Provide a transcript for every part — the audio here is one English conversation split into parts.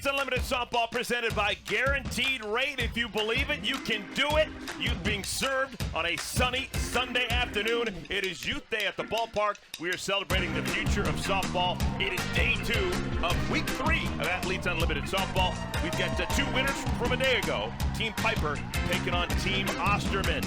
Athletes Unlimited Softball presented by Guaranteed Rate. If you believe it, you can do it. Youth being served on a sunny Sunday afternoon. It is Youth Day at the ballpark. We are celebrating the future of softball. It is day 2 of week 3 of Athletes Unlimited Softball. We've got 2 winners from a day ago. Team Piper taking on Team Osterman.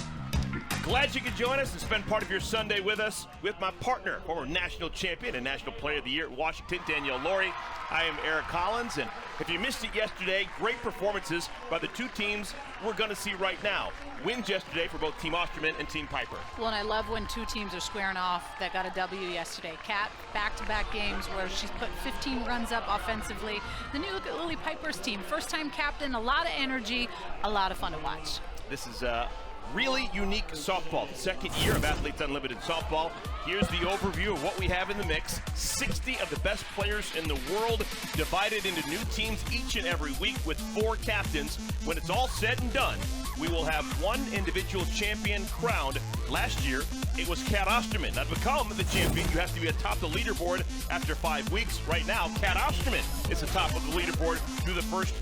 Glad you could join us and spend part of your Sunday with us with my partner, former national champion and national player of the year at Washington, Danielle Laurie. I am Eric Collins, and if you missed it yesterday, great performances by the 2 teams we're going to see right now. Wins yesterday for both Team Osterman and Team Piper. Well, and I love when 2 teams are squaring off that got a W yesterday. Kat, back-to-back games where she's put 15 runs up offensively. Then you look at Lily Piper's team. First-time captain, a lot of energy, a lot of fun to watch. This is really unique softball. The second year of Athletes Unlimited Softball. Here's the overview of what we have in the mix. 60 of the best players in the world divided into new teams each and every week with 4 captains. When it's all said and done, we will have 1 individual champion crowned. Last year, it was Kat Osterman. Now, to become the champion, you have to be atop the leaderboard after 5 weeks. Right now, Kat Osterman is atop of the leaderboard through the first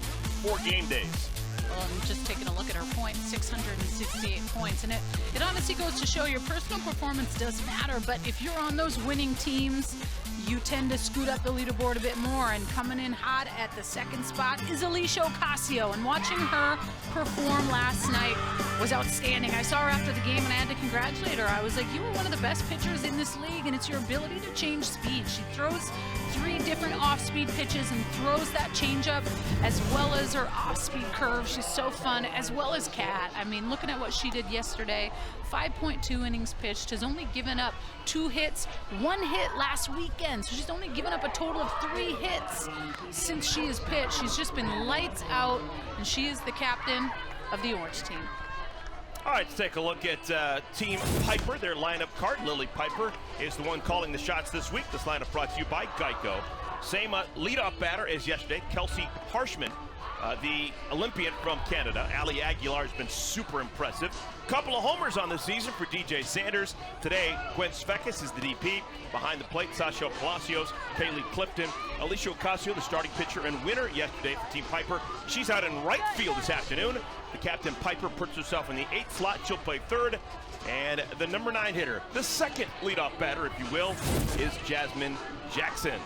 4 game days. Well, I'm just taking a look at her points, 668 points. And it honestly goes to show your personal performance does matter, but if you're on those winning teams, you tend to scoot up the leaderboard a bit more. And coming in hot at the second spot is Alicia Ocasio. And watching her perform last night was outstanding. I saw her after the game and I had to congratulate her. I was like, you were one of the best pitchers in this league, and it's your ability to change speed. She throws 3 different off-speed pitches and throws that changeup as well as her off-speed curve. She's so fun, as well as Kat. I mean, looking at what she did yesterday, 5.2 innings pitched, has only given up 2 hits, 1 hit last weekend. So she's only given up a total of 3 hits since she has pitched. She's just been lights out, and she is the captain of the Orange team. All right, let's take a look at Team Piper, their lineup card. Lily Piper is the one calling the shots this week. This lineup brought to you by Geico. Same leadoff batter as yesterday, Kelsey Harshman, the Olympian from Canada. Ali Aguilar has been super impressive. Couple of homers on the season for DJ Sanders. Today, Gwen Svekis is the DP. Behind the plate, Sasha Palacios, Kaylee Clifton, Alicia Ocasio, the starting pitcher and winner yesterday for Team Piper. She's out in right field this afternoon. The captain, Piper, puts herself in the 8th slot. She'll play 3rd. And the number 9 hitter, the second leadoff batter, if you will, is Jasmine Jackson.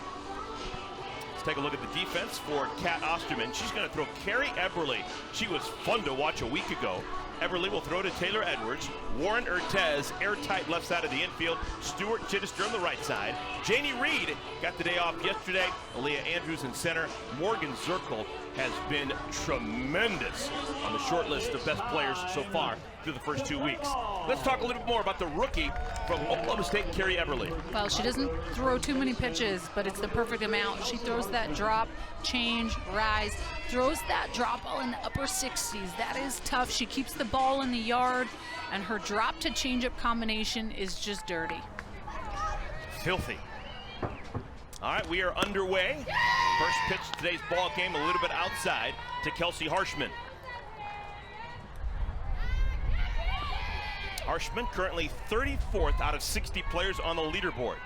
Let's take a look at the defense for Kat Osterman. She's going to throw Carrie Eberly. She was fun to watch a week ago. Eberly will throw to Taylor Edwards. Warren Urtez, airtight left side of the infield. Stuart Chittister on the right side. Janie Reed got the day off yesterday. Aaliyah Andrews in center. Morgan Zirkle has been tremendous on the short list of best players so far through the first 2 weeks. Let's talk a little bit more about the rookie from Oklahoma State, Carrie Eberly. Well, she doesn't throw too many pitches, but it's the perfect amount. She throws that drop, change, rise, throws that drop ball in the upper 60s. That is tough. She keeps the ball in the yard, and her drop to changeup combination is just dirty. Filthy. All right, we are underway. First pitch of today's ball game, a little bit outside to Kelsey Harshman. Harshman currently 34th out of 60 players on the leaderboard.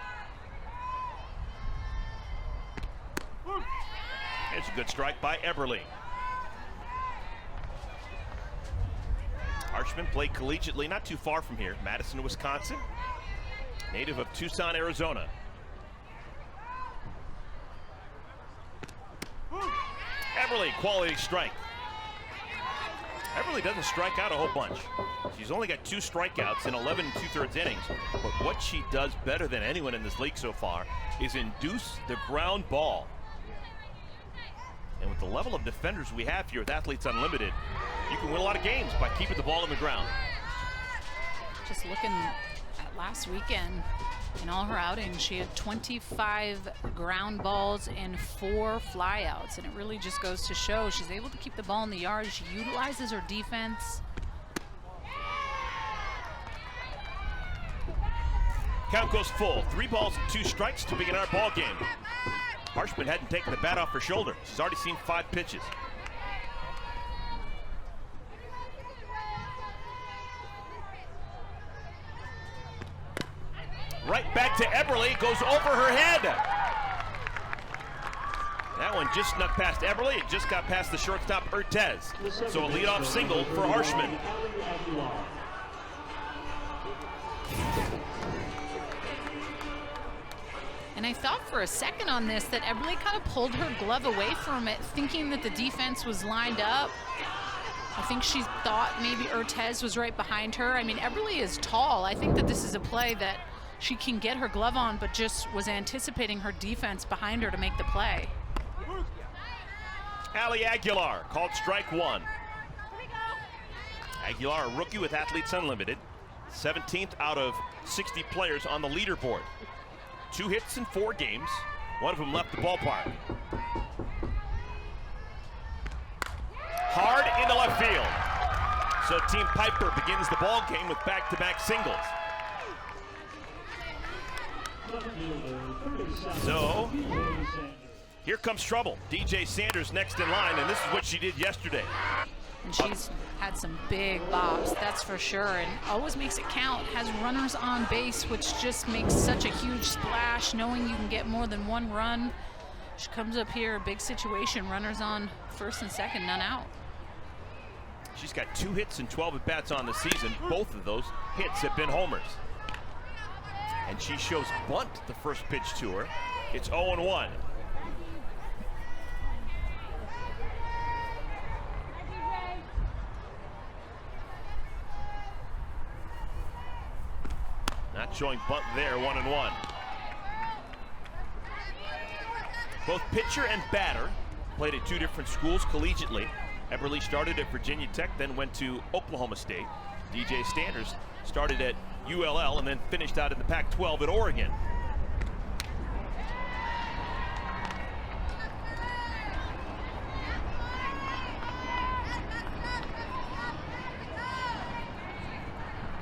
It's a good strike by Eberly. Harshman played collegiately not too far from here, Madison, Wisconsin. Native of Tucson, Arizona. Eberly, quality strike. Eberly doesn't strike out a whole bunch. She's only got 2 strikeouts in 11 2/3 innings. But what she does better than anyone in this league so far is induce the ground ball. And with the level of defenders we have here with Athletes Unlimited, you can win a lot of games by keeping the ball in the ground. Just looking at last weekend, in all her outings, she had 25 ground balls and 4 flyouts, and it really just goes to show she's able to keep the ball in the yard. She utilizes her defense. Count goes full. 3 balls and 2 strikes to begin our ball game. Harshman hadn't taken the bat off her shoulder. She's already seen 5 pitches. Right back to Eberly, goes over her head. That That one just snuck past Eberle. It just got past the shortstop, Urtez. So a leadoff single for Harshman. And I thought for a second on this that Eberle kind of pulled her glove away from it, thinking that the defense was lined up. I think she thought maybe Urtez was right behind her. I mean, Eberle is tall. I think that this is a play that she can get her glove on, but just was anticipating her defense behind her to make the play. Ali Aguilar called strike one. Aguilar, a rookie with Athletes Unlimited, 17th out of 60 players on the leaderboard. 2 hits in 4 games. One of them left the ballpark. Hard into left field. So Team Piper begins the ball game with back-to-back singles. So here comes trouble. DJ Sanders next in line, and this is what she did yesterday. And she's had some big bops, that's for sure, and always makes it count. Has runners on base, which just makes such a huge splash, knowing you can get more than 1 run. She comes up here, big situation, runners on first and second, none out. She's got 2 hits and 12 at-bats on the season. Both of those hits have been homers. And she shows bunt the first pitch to her. It's 0-1. Not showing bunt there, 1-1. Both pitcher and batter played at 2 different schools collegiately. Eberle started at Virginia Tech, then went to Oklahoma State. DJ Sanders started at ULL and then finished out in the Pac-12 at Oregon.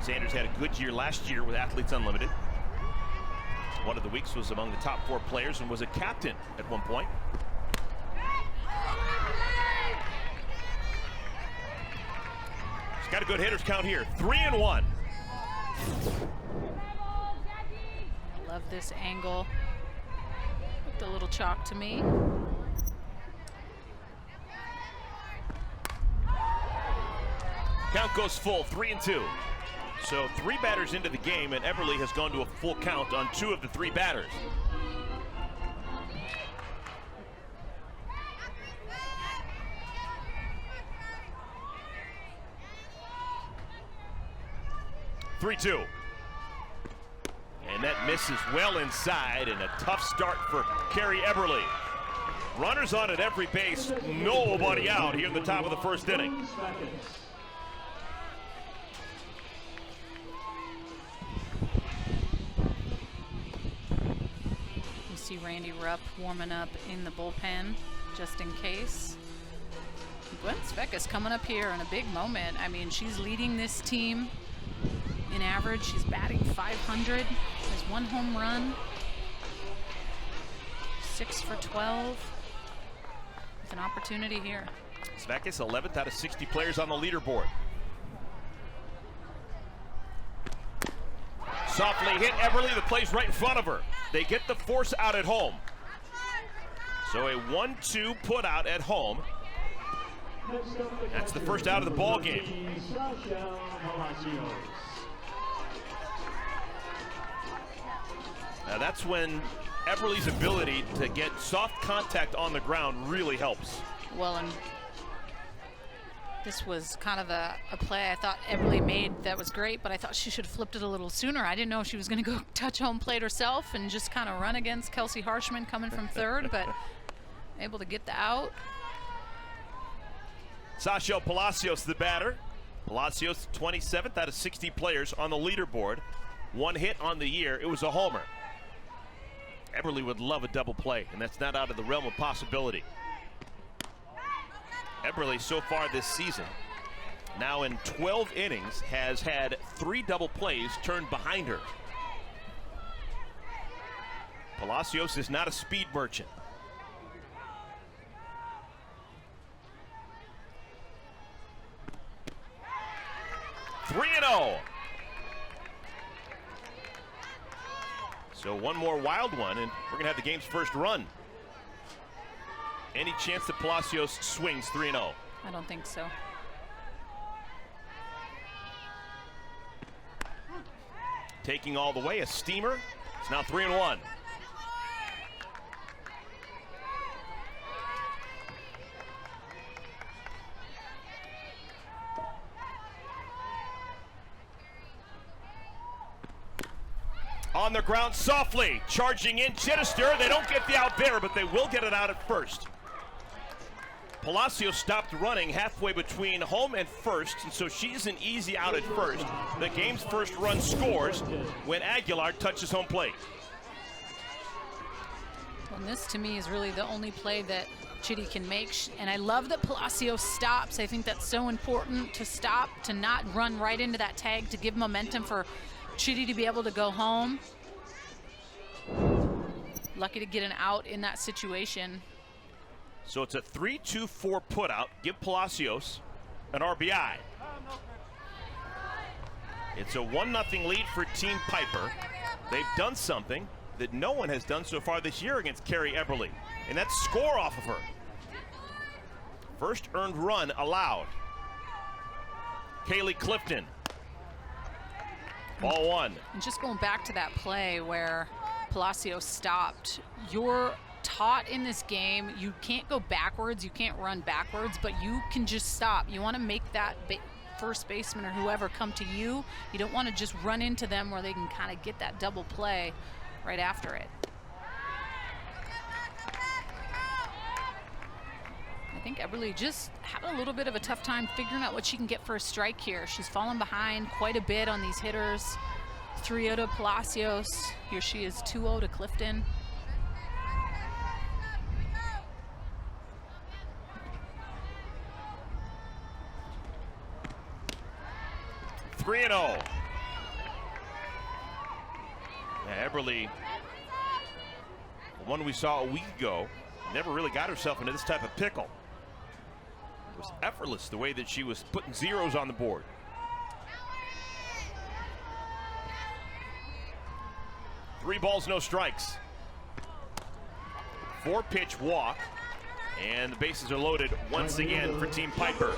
Sanders had a good year last year with Athletes Unlimited. One of the weeks was among the top 4 players and was a captain at one point. She's got a good hitter's count here, 3-1. Love this angle. Looked a little chalk to me. Count goes full, 3-2. So 3 batters into the game, and Eberle has gone to a full count on 2 of the 3 batters. (3-2). And that misses well inside, and a tough start for Carrie Eberle. Runners on at every base, nobody out here in the top of the first inning. You see Randy Rupp warming up in the bullpen just in case. Gwen Svecka's coming up here in a big moment. I mean, she's leading this team in average. She's batting .500. Has 1 home run. 6 for 12. With an opportunity here. Svecka's 11th out of 60 players on the leaderboard. Softly hit Eberle, the play's right in front of her. They get the force out at home. So a 1-2 put out at home. That's the first out of the ball game. Now that's when Eberle's ability to get soft contact on the ground really helps. Well, and this was kind of a play I thought Eberle made that was great, but I thought she should have flipped it a little sooner. I didn't know she was going to go touch home plate herself and just kind of run against Kelsey Harshman coming from third, but able to get the out. Sasha Palacios, the batter. Palacios, 27th out of 60 players on the leaderboard. 1 hit on the year. It was a homer. Eberle would love a double play, and that's not out of the realm of possibility. Eberle so far this season, now in 12 innings, has had 3 double plays turned behind her. Palacios is not a speed merchant. (3-0). So 1 more wild one, and we're going to have the game's first run. Any chance that Palacios swings 3-0? I don't think so. Taking all the way, a steamer. It's now 3-1. On the ground softly, charging in Chittister. They don't get the out there, but they will get it out at first. Palacios stopped running halfway between home and first, and so she's an easy out at first. The game's first run scores when Aguilar touches home plate. And this, to me, is really the only play that Chitty can make. And I love that Palacios stops. I think that's so important, to stop, to not run right into that tag, to give momentum for Chitty to be able to go home. Lucky to get an out in that situation. So it's a 3-2-4 putout. Give Palacios an RBI. It's a 1-0 lead for Team Piper. They've done something that no one has done so far this year against Carrie Eberly, and that's score off of her. First earned run allowed. Kaylee Clifton. Ball one. And just going back to that play where Palacios stopped, you're taught in this game, you can't go backwards, you can't run backwards, but you can just stop. You want to make that first baseman or whoever come to you. You don't want to just run into them where they can kind of get that double play right after it. I think Eberly just had a little bit of a tough time figuring out what she can get for a strike here. She's fallen behind quite a bit on these hitters. 3-0 to Palacios. Here she is 2-0 to Clifton. 3-0. Eberly, the one we saw a week ago, never really got herself into this type of pickle. It was effortless the way that she was putting zeros on the board. Three balls, no strikes. 4-pitch walk, and the bases are loaded once again for Team Piper.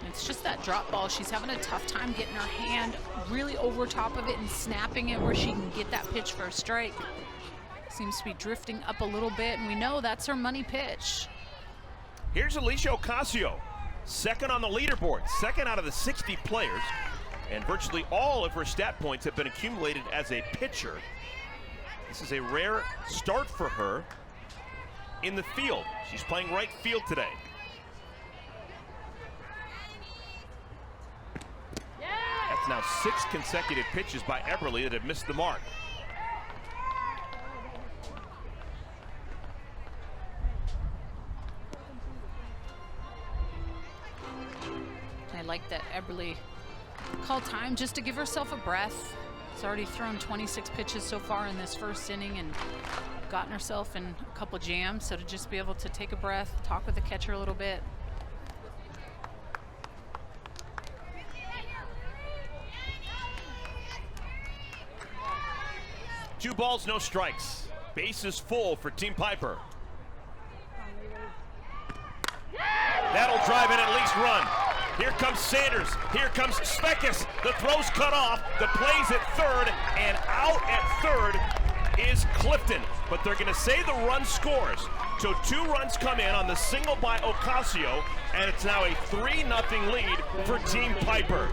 It's just that drop ball. She's having a tough time getting her hand really over top of it and snapping it where she can get that pitch for a strike. Seems to be drifting up a little bit, and we know that's her money pitch. Here's Alicia Ocasio, second on the leaderboard, second out of the 60 players, and virtually all of her stat points have been accumulated as a pitcher. This is a rare start for her in the field. She's playing right field today. That's now 6 consecutive pitches by Eberly that have missed the mark. I like that Eberly called time just to give herself a breath. She's already thrown 26 pitches so far in this first inning and gotten herself in a couple jams, so to just be able to take a breath, talk with the catcher a little bit. Two balls, no strikes. Bases full for Team Piper. That'll drive in at least run. Here comes Sanders. Here comes Spekas. The throw's cut off. The play's at third, and out at third is Clifton. But they're going to say the run scores. So 2 runs come in on the single by Ocasio, and it's now a 3-0 lead for Team Piper.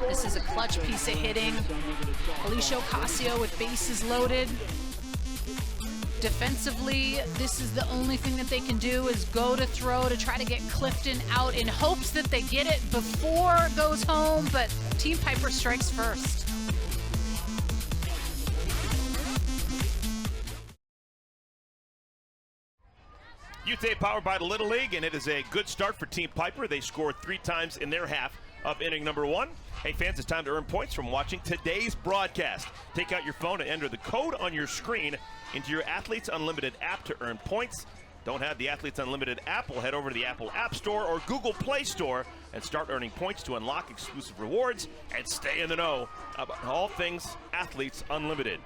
This is a clutch piece of hitting. Alicia Ocasio with bases loaded. Defensively, this is the only thing that they can do is go to throw to try to get Clifton out in hopes that they get it before it goes home, but Team Piper strikes first. UTA powered by the Little League, and it is a good start for Team Piper. They scored 3 times in their half of inning number 1. Hey fans, it's time to earn points from watching today's broadcast. Take out your phone and enter the code on your screen into your Athletes Unlimited app to earn points. Don't have the Athletes Unlimited app? Head over to the Apple App Store or Google Play Store and start earning points to unlock exclusive rewards and stay in the know about all things Athletes Unlimited.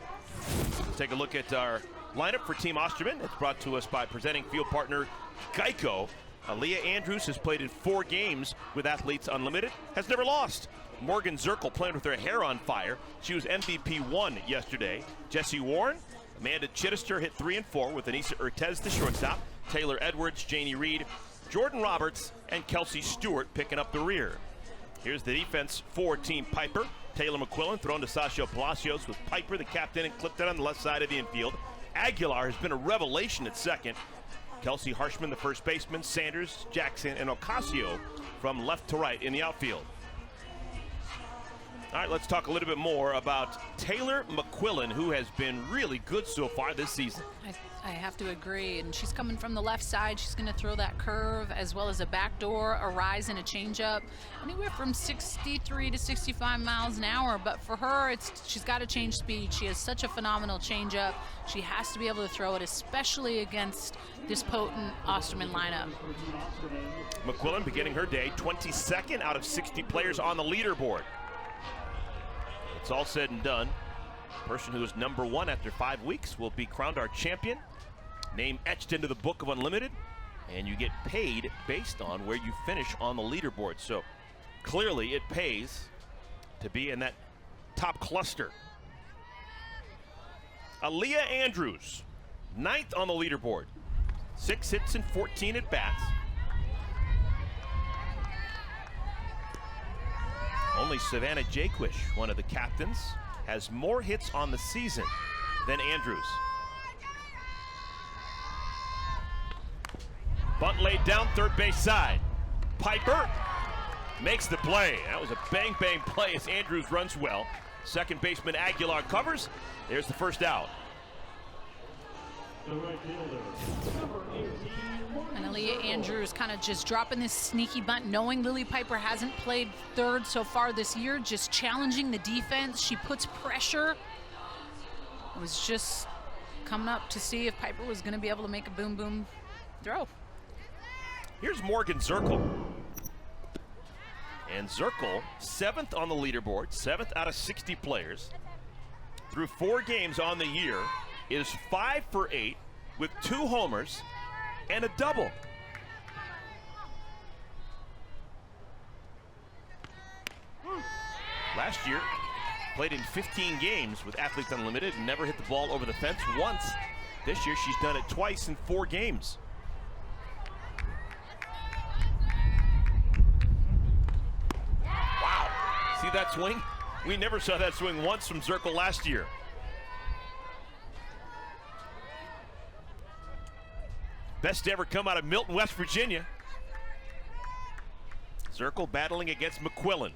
Let's take a look at our lineup for Team Osterman. It's brought to us by presenting field partner Geico. Aaliyah Andrews has played in 4 games with Athletes Unlimited, has never lost. Morgan Zirkle playing with her hair on fire. She was MVP 1 yesterday. Jessie Warren, Amanda Chittister hit 3 and 4 with Anissa Urtez, the shortstop. Taylor Edwards, Janie Reed, Jordan Roberts, and Kelsey Stewart picking up the rear. Here's the defense for Team Piper. Taylor McQuillan thrown to Sasha Palacios with Piper, the captain, and clipped it on the left side of the infield. Aguilar has been a revelation at second. Kelsey Harshman, the first baseman. Sanders, Jackson, and Ocasio from left to right in the outfield. All right, let's talk a little bit more about Taylor McQuillan, who has been really good so far this season. I have to agree, and she's coming from the left side. She's going to throw that curve as well as a backdoor, a rise, and a changeup, anywhere from 63 to 65 miles an hour. But for her, she's got to change speed. She has such a phenomenal changeup. She has to be able to throw it, especially against this potent Osterman lineup. McQuillan beginning her day 22nd out of 60 players on the leaderboard. It's all said and done. The person who is number 1 after 5 weeks will be crowned our champion. Name etched into the book of Unlimited, and you get paid based on where you finish on the leaderboard. So clearly it pays to be in that top cluster. Aaliyah Andrews, 9th on the leaderboard. 6 hits and 14 at bats. Only Savannah Jaquish, one of the captains, has more hits on the season than Andrews. Bunt laid down third base side. Piper makes the play. That was a bang bang play as Andrews runs well. Second baseman Aguilar covers. There's the first out. And Aaliyah Andrews kind of just dropping this sneaky bunt, knowing Lily Piper hasn't played third so far this year, just challenging the defense. She puts pressure. It was just coming up to see if Piper was going to be able to make a boom boom throw. Here's Morgan Zirkle. And Zirkle, 7th on the leaderboard, 7th out of 60 players. Through 4 games on the year, is 5 for 8 with 2 homers and a double. Last year, played in 15 games with Athletes Unlimited and never hit the ball over the fence once. This year, she's done it twice in 4 games. Wow, see that swing? We never saw that swing once from Zirkle last year. Best to ever come out of Milton, West Virginia. Zirkle battling against McQuillan.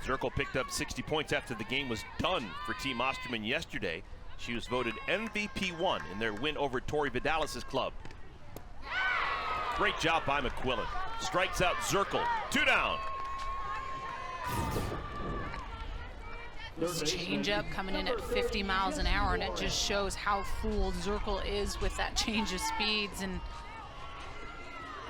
Zirkle picked up 60 points after the game was done for Team Osterman yesterday. She was voted MVP 1 in their win over Tori Vidalis' club. Great job by McQuillan. Strikes out Zirkle. 2 down. This changeup coming in at 50 miles an hour, and it just shows how fooled Zirkle is with that change of speeds. And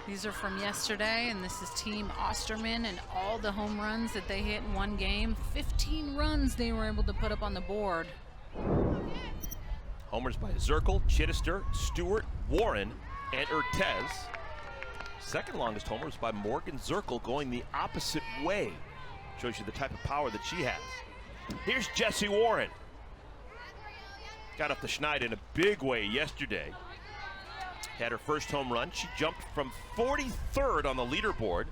these are from yesterday, and this is Team Osterman and all the home runs that they hit in one game. 15 runs they were able to put up on the board. Homers by Zirkle, Chittister, Stewart, Warren, and Urtez. Second longest homer was by Morgan Zirkle, going the opposite way. Shows you the type of power that she has. Here's Jessie Warren. Got up the Schneid in a big way yesterday. Had her first home run. She jumped from 43rd on the leaderboard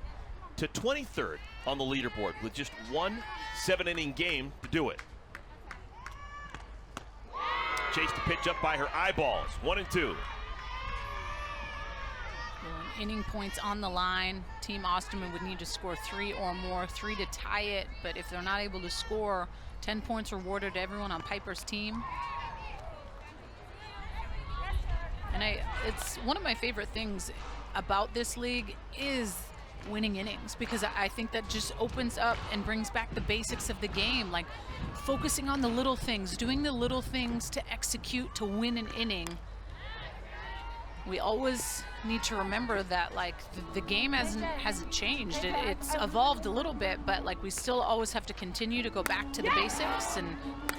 to 23rd on the leaderboard with just 1 7-inning game to do it. Chased the pitch up by her eyeballs. 1 and 2. Inning points on the line. Team Osterman would need to score 3 or more, 3 to tie it. But if they're not able to score, 10 points rewarded to everyone on Piper's team. And it's one of my favorite things about this league is winning innings, because I think that just opens up and brings back the basics of the game, like focusing on the little things, doing the little things to execute to win an inning. We always need to remember that, like, the game hasn't changed. It's evolved a little bit, but like we still always have to continue to go back to the basics. And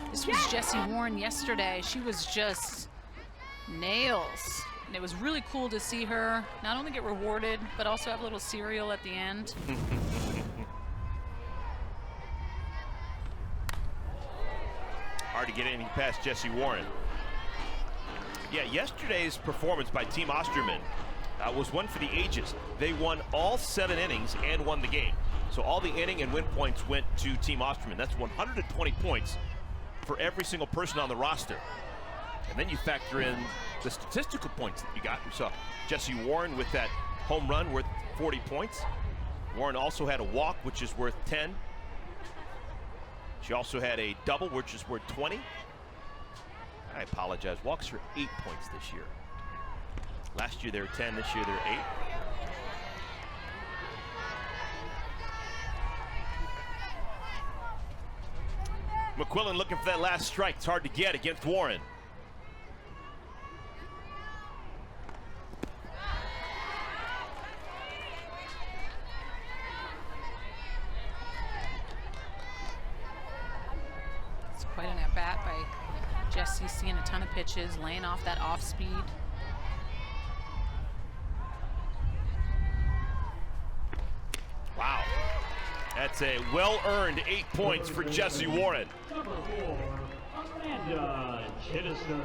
this was Jessie Warren yesterday. She was just nails. And it was really cool to see her not only get rewarded, but also have a little cereal at the end. Hard to get anything past Jessie Warren. Yeah, yesterday's performance by Team Osterman was one for the ages. They won all 7 innings and won the game. So all the inning and win points went to Team Osterman. That's 120 points for every single person on the roster. And then you factor in the statistical points that you got. We saw Jessie Warren with that home run worth 40 points. Warren also had a walk, which is worth 10. She also had a double, which is worth 20. I apologize. Walks are 8 points this year. Last year they were 10, this year they're 8. McQuillan looking for that last strike. It's hard to get against Warren. It's quite an at-bat by Jessie, seeing a ton of pitches, laying off that off speed. Wow. That's a well-earned 8 points for Jessie Warren. Number 4, Amanda Chittister.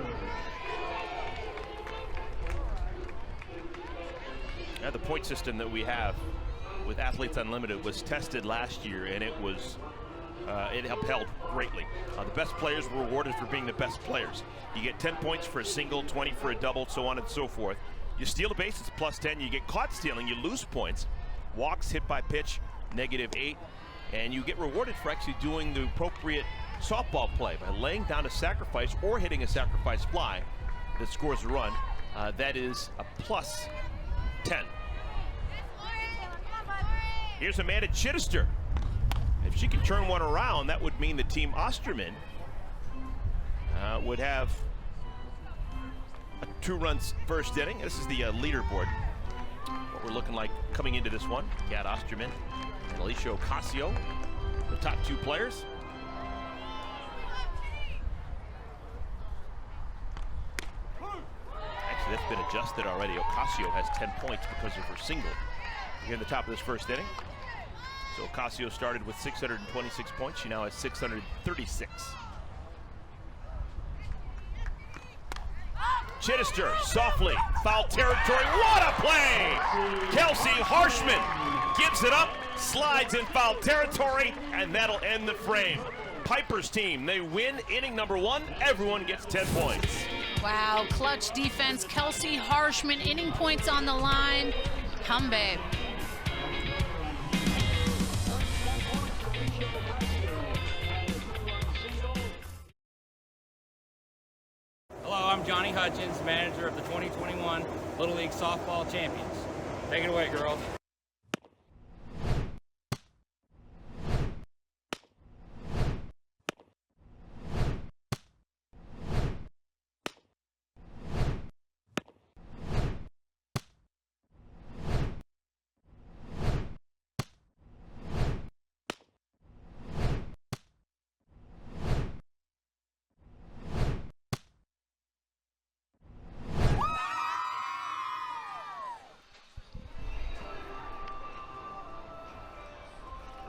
Now, the point system that we have with Athletes Unlimited was tested last year, and it was it upheld greatly. The best players were rewarded for being the best players. You get 10 points for a single, 20 for a double, so on and so forth. You steal a base, it's plus 10. You get caught stealing, you lose points. Walks, hit by pitch, -8. And you get rewarded for actually doing the appropriate softball play by laying down a sacrifice or hitting a sacrifice fly that scores a run. That is a plus 10. Here's Amanda Chittister. If she can turn one around, that would mean the Team Osterman would have a 2 runs first inning. This is the leaderboard. What we're looking like coming into this one. Gad Osterman and Alicia Ocasio, the top 2 players. Actually, that's been adjusted already. Ocasio has 10 points because of her single here in the top of this first inning. So Ocasio started with 626 points. She now has 636. Chittister, softly, foul territory. What a play! Kelsey Harshman gives it up, slides in foul territory, and that'll end the frame. Piper's team, they win inning number 1. Everyone gets 10 points. Wow, clutch defense. Kelsey Harshman, inning points on the line. Come, babe. Hello, I'm Johnny Hutchins, manager of the 2021 Little League Softball Champions. Take it away, girls.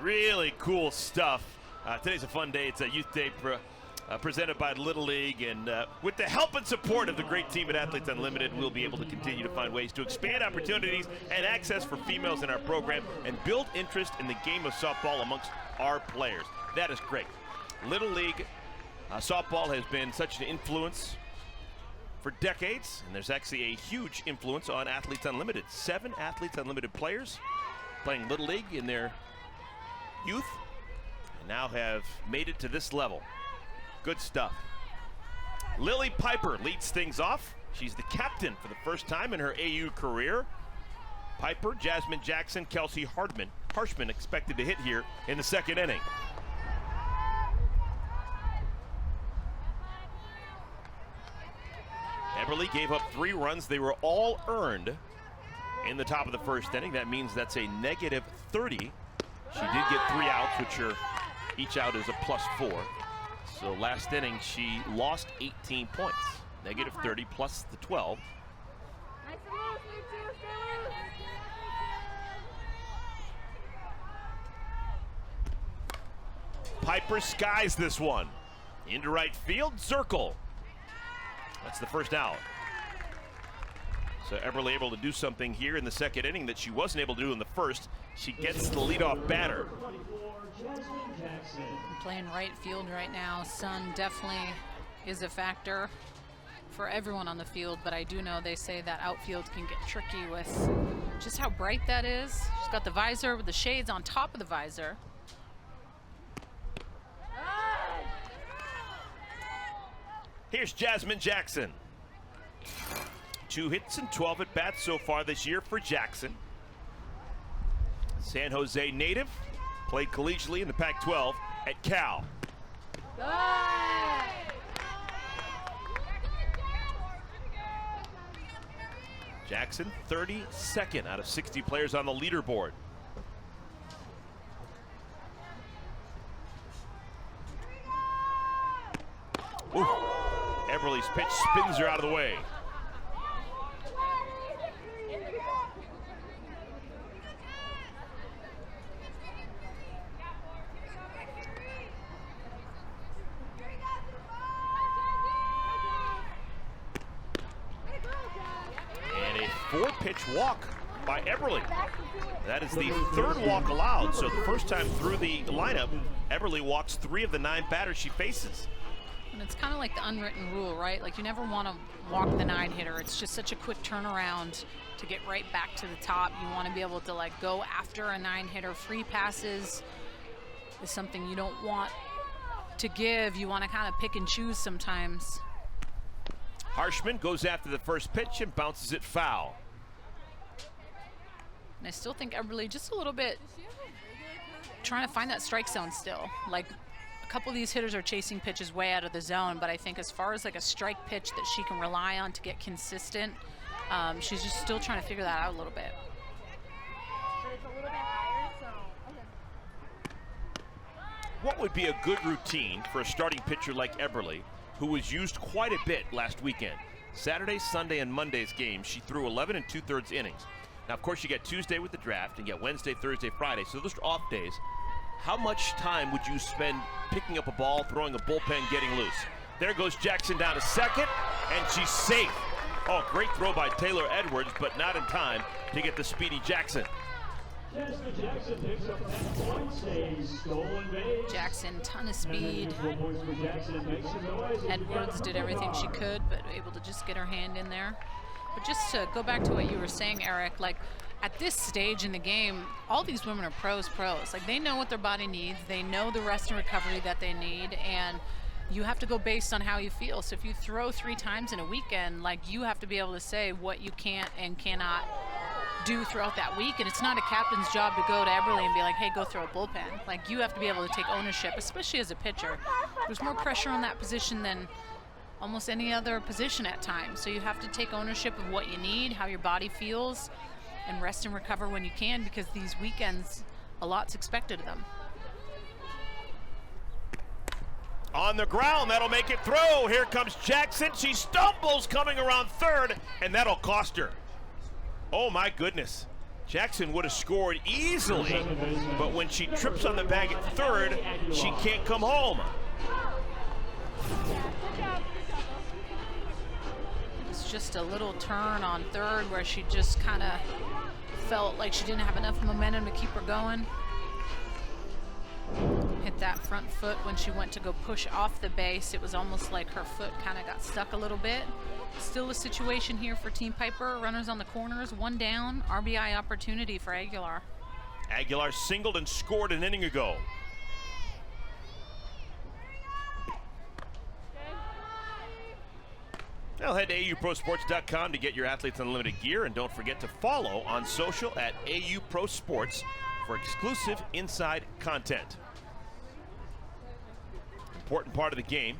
Really cool stuff. Today's a fun day. It's a youth day presented by Little League, and with the help and support of the great team at Athletes Unlimited, we'll be able to continue to find ways to expand opportunities and access for females in our program and build interest in the game of softball amongst our players. That is great. Little League softball has been such an influence for decades, and there's actually a huge influence on Athletes Unlimited. 7 Athletes Unlimited players playing Little League in their youth and now have made it to this level. Good stuff. Lily Piper leads things off. She's the captain for the first time in her AU career. Piper, Jasmine Jackson, Kelsey Harshman expected to hit here in the second inning. Eberly gave up 3 runs. They were all earned in the top of the first inning. That means that's a negative 30. She did get 3 outs, which are each out is a +4. So last inning she lost 18 points. Negative 30 plus the 12. Piper skies this one. Into right field, Zirkle. That's the first out. So Eberly able to do something here in the second inning that she wasn't able to do in the first. She gets the leadoff batter. Playing right field right now. Sun definitely is a factor for everyone on the field, but I do know they say that outfield can get tricky with just how bright that is. She's got the visor with the shades on top of the visor. Here's Jasmine Jackson. 2 hits and 12 at bats so far this year for Jackson. San Jose native, played collegiately in the Pac-12 at Cal. Jackson, 32nd out of 60 players on the leaderboard. Ooh. Eberly's pitch spins her out of the way. And a 4-pitch walk by Eberly. That is the 3rd walk allowed. So the first time through the lineup, Eberly walks 3 of the 9 batters she faces. And it's kind of like the unwritten rule, right? Like you never want to walk the 9-hitter. It's just such a quick turnaround to get right back to the top. You want to be able to like go after a 9-hitter. Free passes is something you don't want to give. You want to kind of pick and choose sometimes. Harshman goes after the first pitch and bounces it foul. And I still think Eberly just a little bit trying to find that strike zone still. Like a couple of these hitters are chasing pitches way out of the zone, but I think as far as like a strike pitch that she can rely on to get consistent, she's just still trying to figure that out a little bit. What would be a good routine for a starting pitcher like Eberly, who was used quite a bit last weekend? Saturday, Sunday, and Monday's games, she threw 11 2/3 innings. Now, of course, you get Tuesday with the draft and get Wednesday, Thursday, Friday, so those are off days. How much time would you spend picking up a ball, throwing a bullpen, getting loose? There goes Jackson down to second, and she's safe. Oh, great throw by Taylor Edwards, but not in time to get the speedy Jackson. Jackson picks up that point, saves stolen base. Jackson, ton of speed. Edwards did everything she could, but able to just get her hand in there. But just to go back to what you were saying, Eric, like at this stage in the game, all these women are pros. Like they know what their body needs. They know the rest and recovery that they need, and you have to go based on how you feel. So if you throw 3 times in a weekend, like you have to be able to say what you can't and cannot do throughout that week. And it's not a captain's job to go to Eberly and be like, hey, go throw a bullpen. Like you have to be able to take ownership, especially as a pitcher. There's more pressure on that position than almost any other position at times. So you have to take ownership of what you need, how your body feels, and rest and recover when you can, because these weekends, a lot's expected of them. On the ground, that'll make it throw. Here comes Jackson. She stumbles coming around third, and that'll cost her. Oh my goodness. Jackson would have scored easily, but when she trips on the bag at third, she can't come home. It's just a little turn on third where she just kind of felt like she didn't have enough momentum to keep her going. Hit that front foot when she went to go push off the base. It was almost like her foot kind of got stuck a little bit. Still a situation here for Team Piper. Runners on the corners, 1 down. RBI opportunity for Aguilar. Aguilar singled and scored an inning ago. Now head to auprosports.com to get your Athletes Unlimited gear, and don't forget to follow on social at auprosports for exclusive inside content. Important part of the game.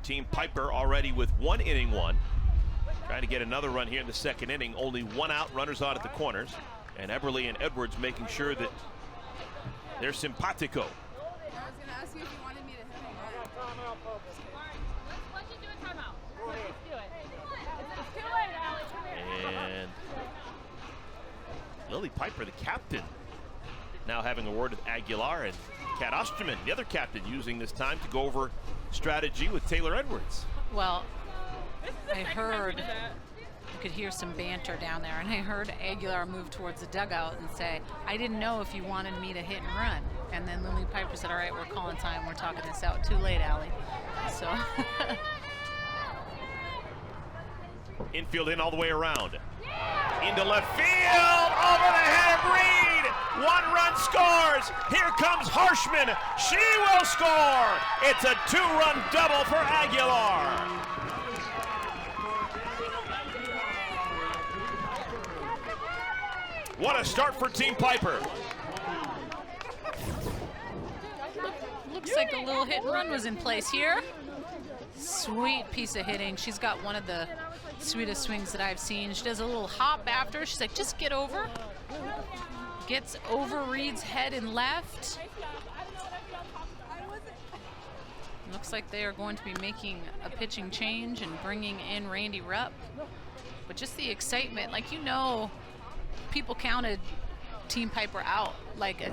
Team Piper already with 1 inning won. Trying to get another run here in the second inning. Only 1 out, runners on at the corners. And Eberly and Edwards making sure that they're simpatico. I was going to ask you if you wanted me to hit him. Let's just do a timeout. Let's just do it. It's too late, Allie. And Lily Piper, the captain, now having a word with Aguilar, and Kat Osterman, the other captain, using this time to go over strategy with Taylor Edwards. Well, I heard, you could hear some banter down there, and I heard Aguilar move towards the dugout and say, I didn't know if you wanted me to hit and run. And then Lily Piper said, all right, we're calling time. We're talking this out. Too late, Allie. So. Infield in all the way around. Into left field, over the head of Reed. 1 run scores. Here comes Harshman. She will score. It's a 2-run double for Aguilar. What a start for Team Piper. Looks like a little hit and run was in place here. Sweet piece of hitting. She's got one of the sweetest swings that I've seen. She does a little hop after. She's like, just get over. Gets over Reed's head and left. Looks like they are going to be making a pitching change and bringing in Randy Rupp. But just the excitement, like, you know, people counted Team Piper out. Like,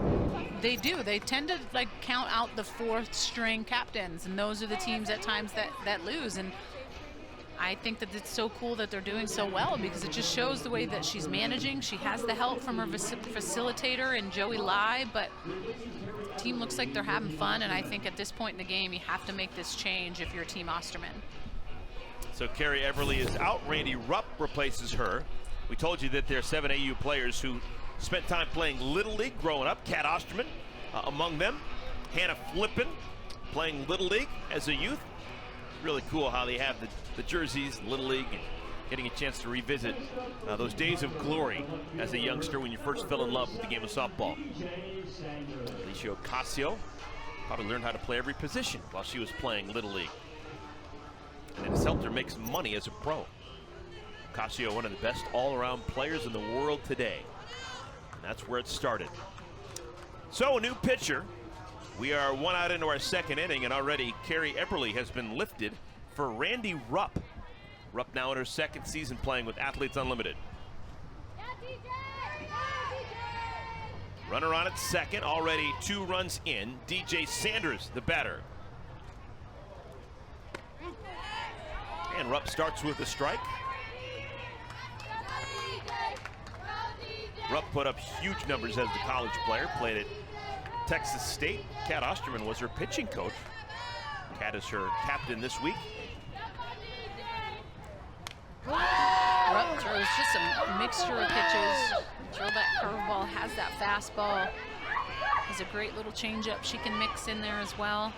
they do. They tend to, like, count out the 4th string captains, and those are the teams at times that lose. And I think that it's so cool that they're doing so well, because it just shows the way that she's managing. She has the help from her facilitator and Joey Lai, but the team looks like they're having fun, and I think at this point in the game, you have to make this change if you're Team Osterman. So Carrie Everly is out. Randy Rupp replaces her. We told you that there are 7 AU players who spent time playing Little League growing up. Kat Osterman among them. Hannah Flippen playing Little League as a youth. Really cool how they have the jerseys, Little League, and getting a chance to revisit those days of glory as a youngster when you first fell in love with the game of softball. Alicia Ocasio probably learned how to play every position while she was playing Little League. And it's helped her make some money as a pro. Ocasio, one of the best all-around players in the world today. And that's where it started. So a new pitcher. We are 1 out into our second inning, and already Carrie Eberly has been lifted for Randy Rupp. Rupp now in her 2nd season playing with Athletes Unlimited. Runner on at second, already 2 runs in. DJ Sanders, the batter. And Rupp starts with a strike. Rupp put up huge numbers as a college player, played at Texas State. Kat Osterman was her pitching coach. Kat is her captain this week. Rupp throws just a mixture of pitches. Throw that curveball, has that fastball. Has a great little changeup she can mix in there as well.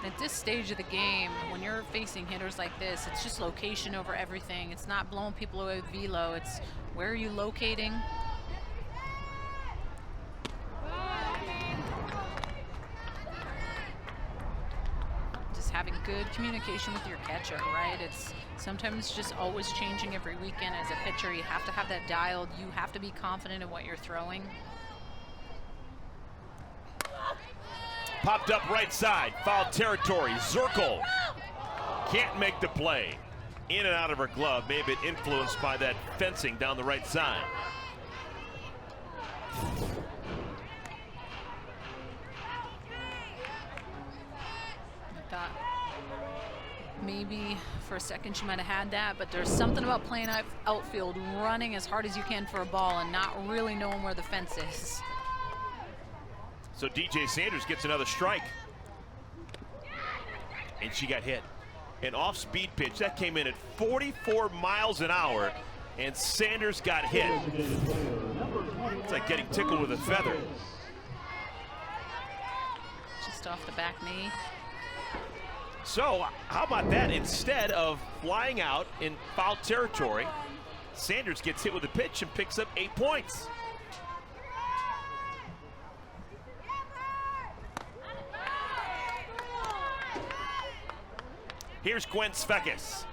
At this stage of the game, when you're facing hitters like this, it's just location over everything. It's not blowing people away with velo. It's where are you locating? Just having good communication with your catcher, right? It's sometimes just always changing every weekend. As a pitcher, you have to have that dialed. You have to be confident in what you're throwing. Popped up right side, foul territory. Zirkle can't make the play. In and out of her glove, maybe influenced by that fencing down the right side. I thought maybe for a second she might have had that, but there's something about playing outfield, running as hard as you can for a ball and not really knowing where the fence is. So DJ Sanders gets another strike. And she got hit. An off-speed pitch. That came in at 44 miles an hour, and Sanders got hit. It's like getting tickled with a feather. Just off the back knee. So how about that? Instead of flying out in foul territory, Sanders gets hit with a pitch and picks up 8 points. Here's Gwen Svekis.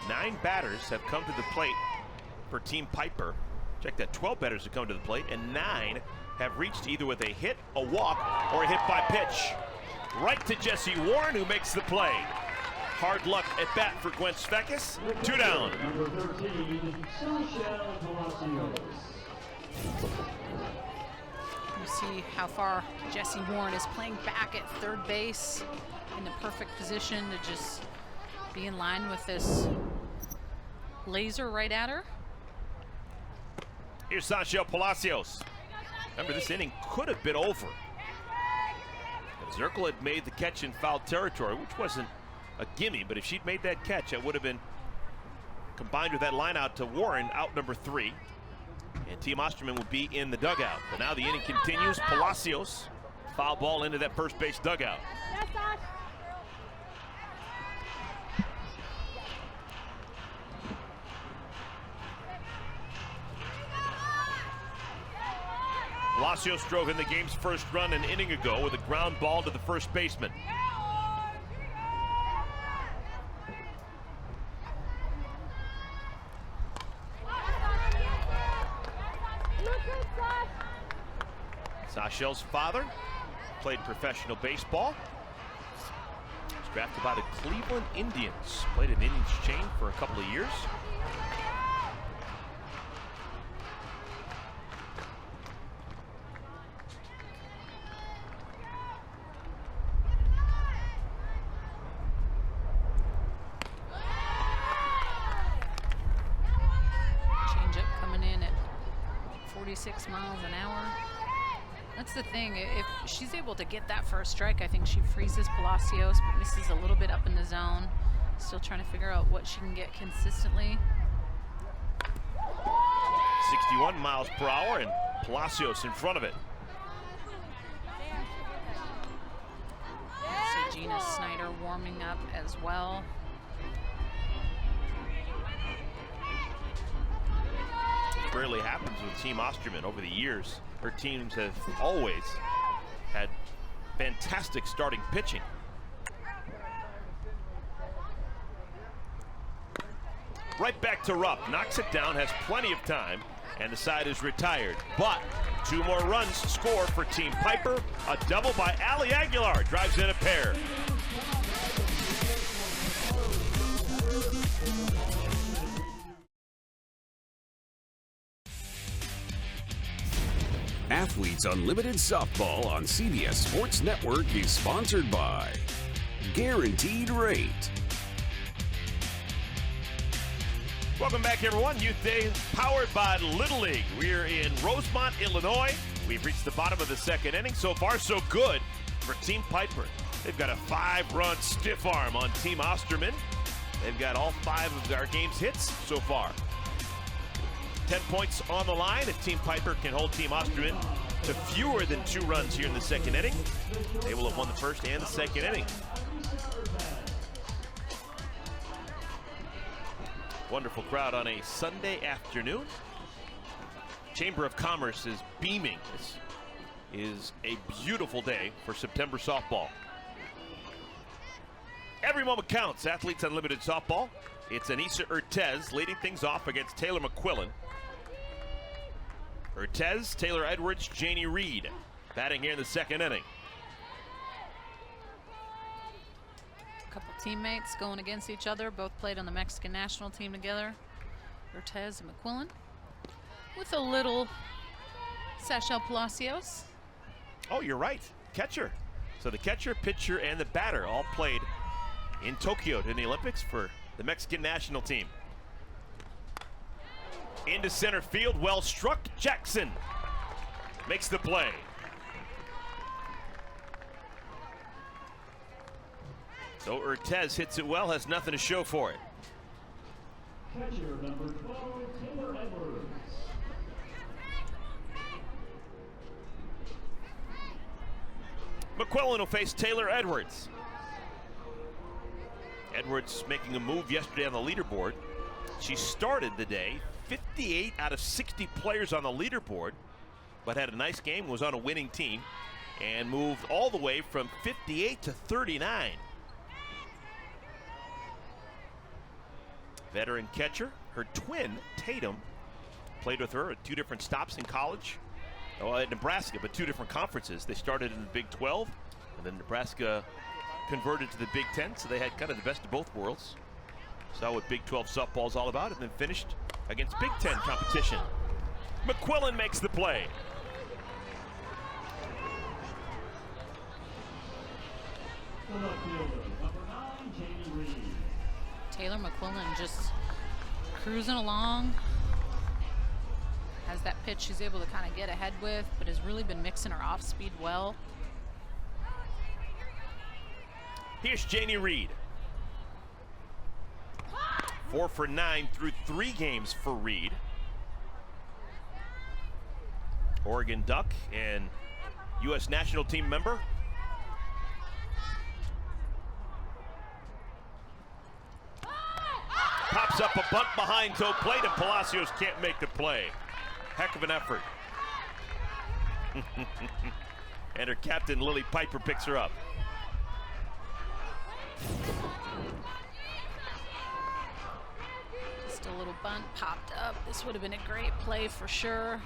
Nine batters have come to the plate for Team Piper. Check that, 12 batters have come to the plate, and 9 have reached either with a hit, a walk, or a hit by pitch. Right to Jesse Warren, who makes the play. Hard luck at bat for Gwen Svekis. 2 down. Number 13, Sasha Palacios. You see how far Jesse Warren is playing back at third base in the perfect position to just be in line with this laser right at her. Here's Sasha Palacios. Remember, this inning could have been over. Zirkle had made the catch in foul territory, which wasn't a gimme, but if she'd made that catch, it would have been combined with that line out to Warren, out number 3. And Team Osterman would be in the dugout. But now the inning continues. Palacios, foul ball into that first base dugout. Palacios drove in the game's first run an inning ago with a ground ball to the first baseman. Sasha's father played professional baseball. Was drafted by the Cleveland Indians. Played an innings chain for a couple of years. Changeup coming in at 46 miles an hour. That's the thing, if she's able to get that first strike, I think she freezes Palacios, but misses a little bit up in the zone. Still trying to figure out what she can get consistently. 61 miles per hour and Palacios in front of it. See Gina Snyder warming up as well. Rarely happens with Team Osterman over the years. Her teams have always had fantastic starting pitching. Right back to Rupp, knocks it down, has plenty of time, and the side is retired. But 2 more runs score for Team Piper. A double by Ali Aguilar drives in a pair. Athletes Unlimited Softball on CBS Sports Network is sponsored by Guaranteed Rate. Welcome back, everyone. Youth Day powered by Little League. We're in Rosemont, Illinois. We've reached the bottom of the second inning. So far, so good for Team Piper. They've got a 5-run stiff arm on Team Osterman. They've got all 5 of our game's hits so far. 10 points on the line. If Team Piper can hold Team Osterman to fewer than 2 runs here in the second inning, they will have won the first and the second inning. Wonderful crowd on a Sunday afternoon. Chamber of Commerce is beaming. This is a beautiful day for September softball. Every moment counts. Athletes Unlimited Softball. It's Anissa Urtez leading things off against Taylor McQuillan. Urtez, Taylor Edwards, Janie Reed batting here in the second inning. A couple teammates going against each other, both played on the Mexican national team together. Urtez and McQuillan with a little Sasha Palacios. Oh, you're right, catcher. So the catcher, pitcher, and the batter all played in Tokyo in the Olympics for the Mexican national team. Into center field, well struck, Jackson. makes the play. So Urtez hits it well, has nothing to show for it. Catcher number 12, Taylor Edwards. McQuillan will face Taylor Edwards. Edwards making a move yesterday on the leaderboard. She started the day 58 out of 60 players on the leaderboard, but had a nice game, was on a winning team, and moved all the way from 58 to 39. Veteran catcher, her twin, Tatum, played with her at 2 different stops in college. At Nebraska, but 2 different conferences. They started in the Big 12, and then Nebraska converted to the Big 10, so they had kind of the best of both worlds. Saw what Big 12 softball is all about, and then finished against Big 10 competition. McQuillan makes the play. Taylor McQuillan just cruising along. Has that pitch she's able to kind of get ahead with, but has really been mixing her off speed well. Here's Janie Reed. 4 for 9 through 3 games for Reed. Oregon Duck and U.S. national team member. Pops up a bunt behind toe plate, and Palacios can't make the play. Heck of an effort. And her captain, Lily Piper, picks her up. Just a little bunt popped up. This would have been a great play for sure.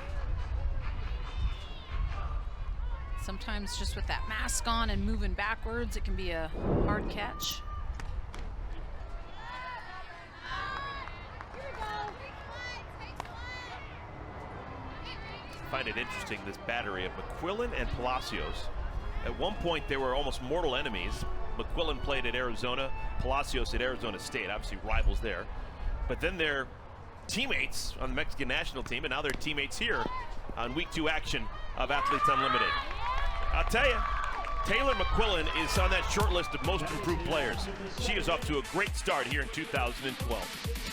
Sometimes just with that mask on and moving backwards, it can be a hard catch. I find it interesting, this battery of McQuillan and Palacios. At one point, they were almost mortal enemies. McQuillan played at Arizona, Palacios at Arizona State, obviously rivals there. But then they're teammates on the Mexican national team, and now they're teammates here on week 2 action of Athletes Unlimited. I'll tell you, Taylor McQuillan is on that short list of most improved players. She is off to a great start here in 2012.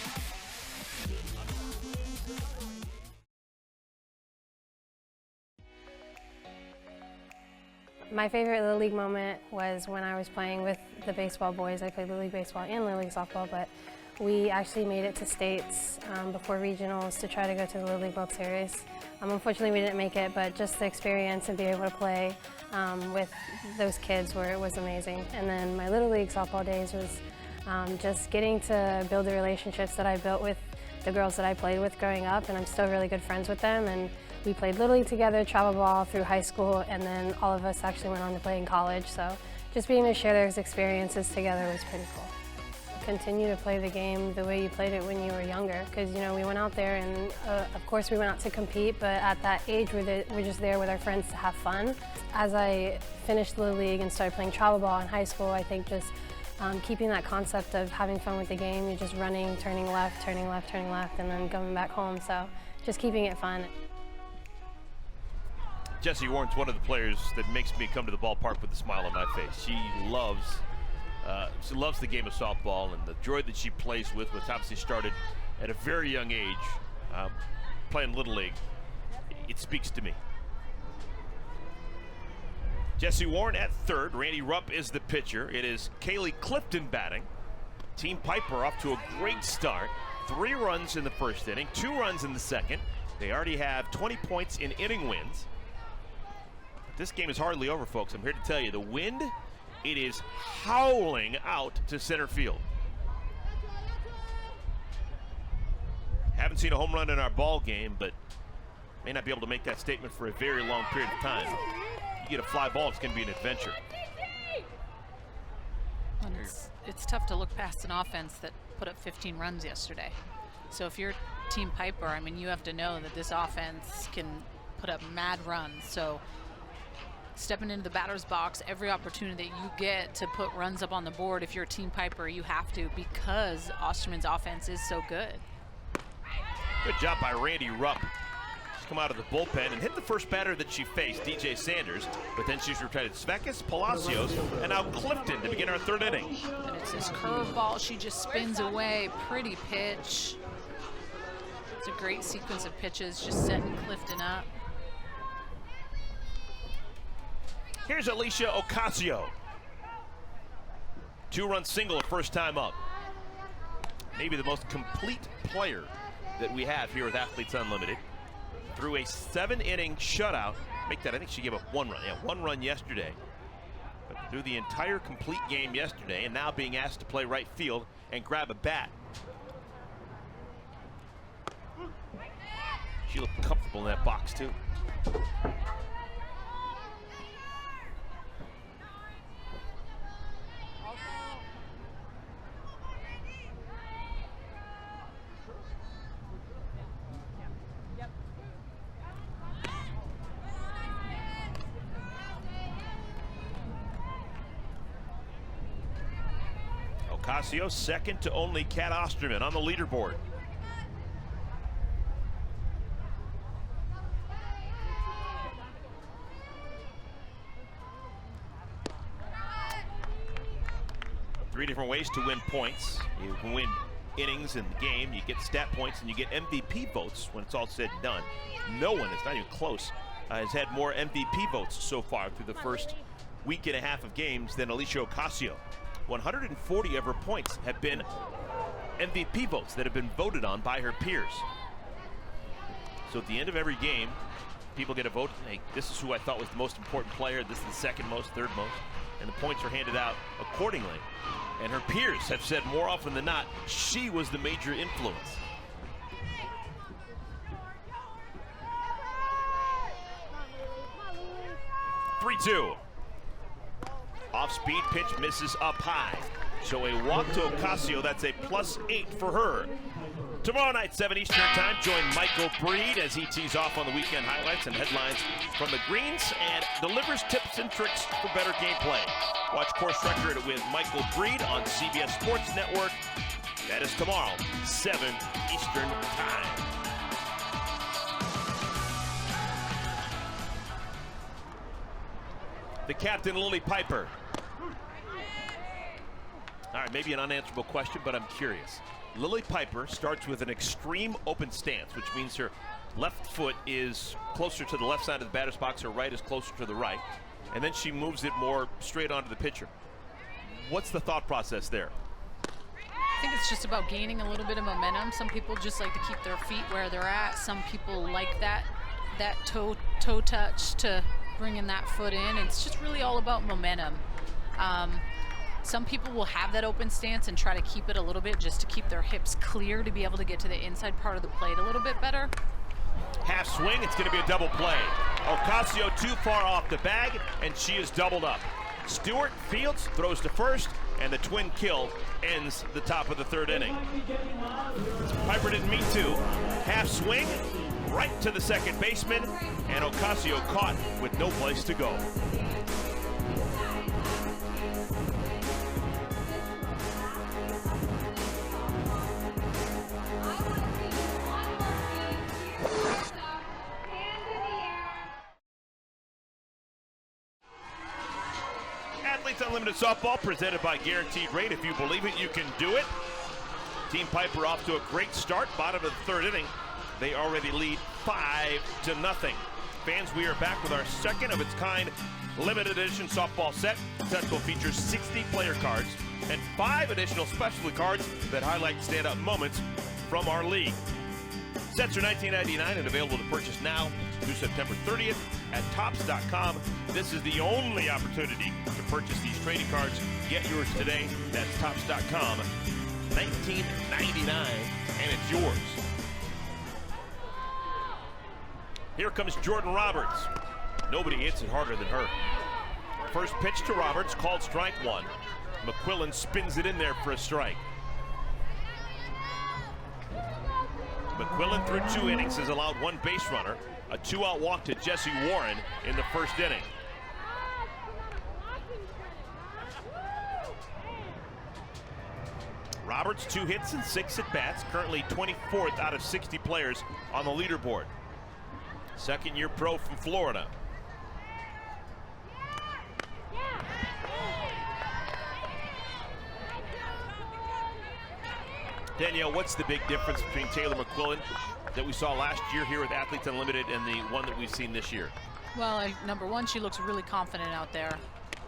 My favorite Little League moment was when I was playing with the baseball boys. I played Little League baseball and Little League softball, but we actually made it to states before regionals to try to go to the Little League World Series. Unfortunately, we didn't make it, but just the experience and be able to play with those kids was amazing. And then my Little League softball days was just getting to build the relationships that I built with the girls that I played with growing up, and I'm still really good friends with them. And we played Little League together, travel ball through high school, and then all of us actually went on to play in college. So just being able to share those experiences together was pretty cool. Continue to play the game the way you played it when you were younger, because we went out there and of course we went out to compete, but at that age we're just there with our friends to have fun. As I finished Little League and started playing travel ball in high school, I think just keeping that concept of having fun with the game, you're just running, turning left, and then coming back home, so just keeping it fun. Jessie Warren's one of the players that makes me come to the ballpark with a smile on my face. She loves the game of softball, and the joy that she plays with, which obviously started at a very young age, playing Little League. It speaks to me. Jessie Warren at third. Randy Rupp is the pitcher. It is Kaylee Clifton batting. Team Piper off to a great start. 3 runs in the first inning, 2 runs in the second. They already have 20 points in inning wins. This game is hardly over, folks. I'm here to tell you, the wind, it is howling out to center field. Haven't seen a home run in our ball game, but may not be able to make that statement for a very long period of time. You get a fly ball, it's going to be an adventure. And it's tough to look past an offense that put up 15 runs yesterday. So if you're Team Piper, I mean, you have to know that this offense can put up mad runs. So stepping into the batter's box, every opportunity that you get to put runs up on the board, if you're a Team Piper, you have to, because Osterman's offense is so good. Good job by Randy Rupp. come out of the bullpen and hit the first batter that she faced, DJ Sanders, but then she's rotated Svekis, Palacios, and now Clifton to begin our third inning. And it's this curveball. She just spins away. Pretty pitch. It's a great sequence of pitches, just setting Clifton up. Here's Alicia Ocasio. 2-run single first time up. Maybe the most complete player that we have here with Athletes Unlimited. Through a 7-inning shutout. Make that, I think she gave up 1 run. Yeah, 1 run yesterday. But through the entire complete game yesterday, and now being asked to play right field and grab a bat. She looked comfortable in that box too. Ocasio second to only Kat Osterman on the leaderboard. Three different ways to win points. You can win innings in the game, you get stat points, and you get MVP votes when it's all said and done. No one, it's not even close, has had more MVP votes so far through the first week and a half of games than Alicia Ocasio. 140 of her points have been MVP votes that have been voted on by her peers. So at the end of every game, people get a vote. Hey, this is who I thought was the most important player. This is the second most, third most. And the points are handed out accordingly. And her peers have said more often than not, she was the major influence. Three-two. Off-speed pitch misses up high. So a walk to Ocasio, that's a +8 for her. Tomorrow night, 7 Eastern time, join Michael Breed as he tees off on the weekend highlights and headlines from the greens and delivers tips and tricks for better gameplay. Watch Course Record with Michael Breed on CBS Sports Network. That is tomorrow, 7 Eastern time. The captain, Lily Piper. All right, maybe an unanswerable question, but I'm curious. Lily Piper starts with an extreme open stance, which means her left foot is closer to the left side of the batter's box, her right is closer to the right, and then she moves it more straight onto the pitcher. What's the thought process there? I think it's just about gaining a little bit of momentum. Some people just like to keep their feet where they're at. Some people like that toe touch to bring in that foot in. It's just really all about momentum. Some people will have that open stance and try to keep it a little bit just to keep their hips clear to be able to get to the inside part of the plate a little bit better. Half swing, it's going to be a double play. Ocasio too far off the bag, and she is doubled up. Stewart Fields throws to first, and the twin kill ends the top of the third inning. Piper didn't mean to. Half swing, right to the second baseman, and Ocasio caught with no place to go. Athletes Unlimited Softball presented by Guaranteed Rate. If you believe it, you can do it. Team Piper off to a great start. Bottom of the third inning. They already lead 5-0. Fans, we are back with our second of its kind limited edition softball set. The set will feature 60 player cards and 5 additional specialty cards that highlight standout moments from our league. Sets are $19.99 and available to purchase now through September 30th at Topps.com. This is the only opportunity to purchase these trading cards. Get yours today. That's Topps.com. $19.99, and it's yours. Here comes Jordan Roberts. Nobody hits it harder than her. First pitch to Roberts, called strike one. McQuillan spins it in there for a strike. McQuillan through 2 innings has allowed 1 base runner, a 2-out walk to Jesse Warren in the first inning. Roberts 2 hits and 6 at-bats, currently 24th out of 60 players on the leaderboard. Second-year pro from Florida. Danielle, what's the big difference between Taylor McQuillan that we saw last year here with Athletes Unlimited and the one that we've seen this year? Well, number one, she looks really confident out there,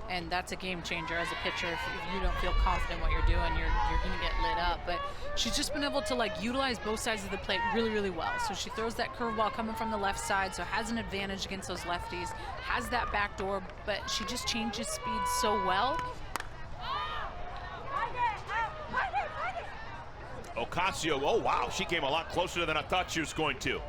and that's a game changer as a pitcher. If you don't feel confident what you're doing, you're going to get lit up. But she's just been able to utilize both sides of the plate really, really well. So she throws that curveball coming from the left side, so has an advantage against those lefties, has that back door, but she just changes speed so well. Ocasio, oh wow, she came a lot closer than I thought she was going to.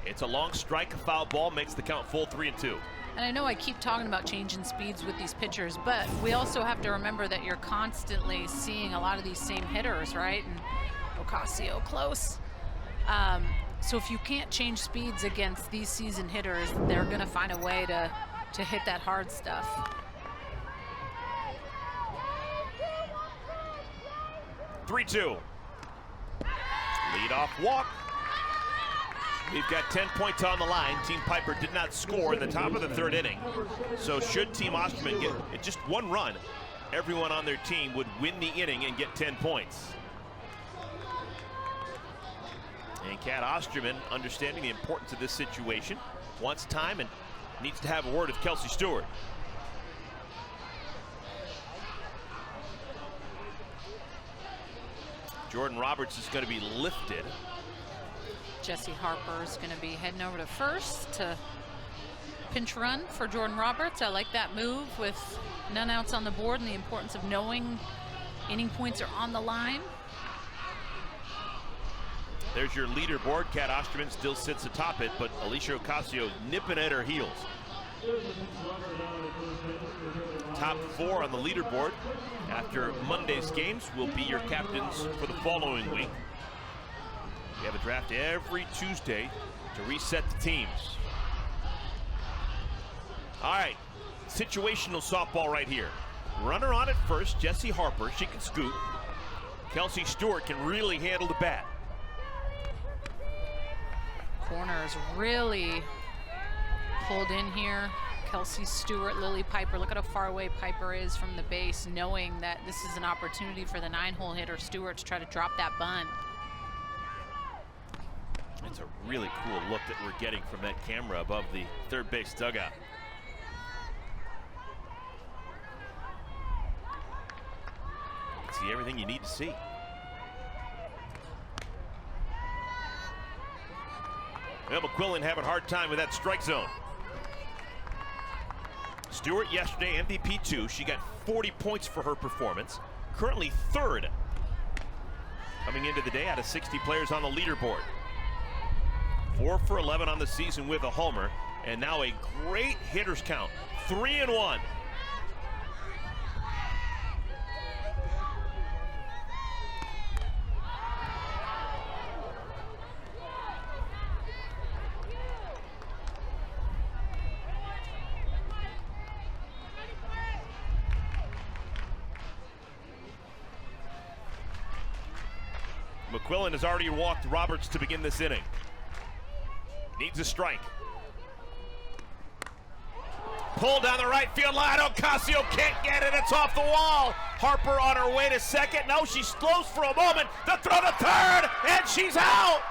It's a long strike, a foul ball, makes the count full 3-2. And I know I keep talking about changing speeds with these pitchers, but we also have to remember that you're constantly seeing a lot of these same hitters, right? And Ocasio close. So if you can't change speeds against these seasoned hitters, they're going to find a way to hit that hard stuff. 3-2. Lead-off walk. We've got 10 points on the line. Team Piper did not score in the top of the third inning. So should Team Osterman get just one run, everyone on their team would win the inning and get 10 points. And Kat Osterman, understanding the importance of this situation, wants time and needs to have a word with Kelsey Stewart. Jordan Roberts is going to be lifted. Jesse Harper is going to be heading over to first to pinch run for Jordan Roberts. I like that move with none outs on the board and the importance of knowing inning points are on the line. There's your leaderboard. Kat Osterman still sits atop it, but Alicia Ocasio nipping at her heels. Top four on the leaderboard after Monday's games will be your captains for the following week. We have a draft every Tuesday to reset the teams. All right, situational softball right here. Runner on at first, Jesse Harper, she can scoot. Kelsey Stewart can really handle the bat. Corner is really pulled in here. Kelsey Stewart, Lily Piper. Look at how far away Piper is from the base, knowing that this is an opportunity for the 9-hole hitter Stewart to try to drop that bunt. It's a really cool look that we're getting from that camera above the third base dugout. You can see everything you need to see. Well, McQuillan having a hard time with that strike zone. Stewart yesterday, MVP 2. She got 40 points for her performance. Currently third coming into the day out of 60 players on the leaderboard. 4 for 11 on the season with a homer, and now a great hitters count, 3-1. McQuillan has already walked Roberts to begin this inning. Needs a strike. Pull down the right field line. Ocasio can't get it. It's off the wall. Harper on her way to second. No, she slows for a moment. The throw to third, and she's out.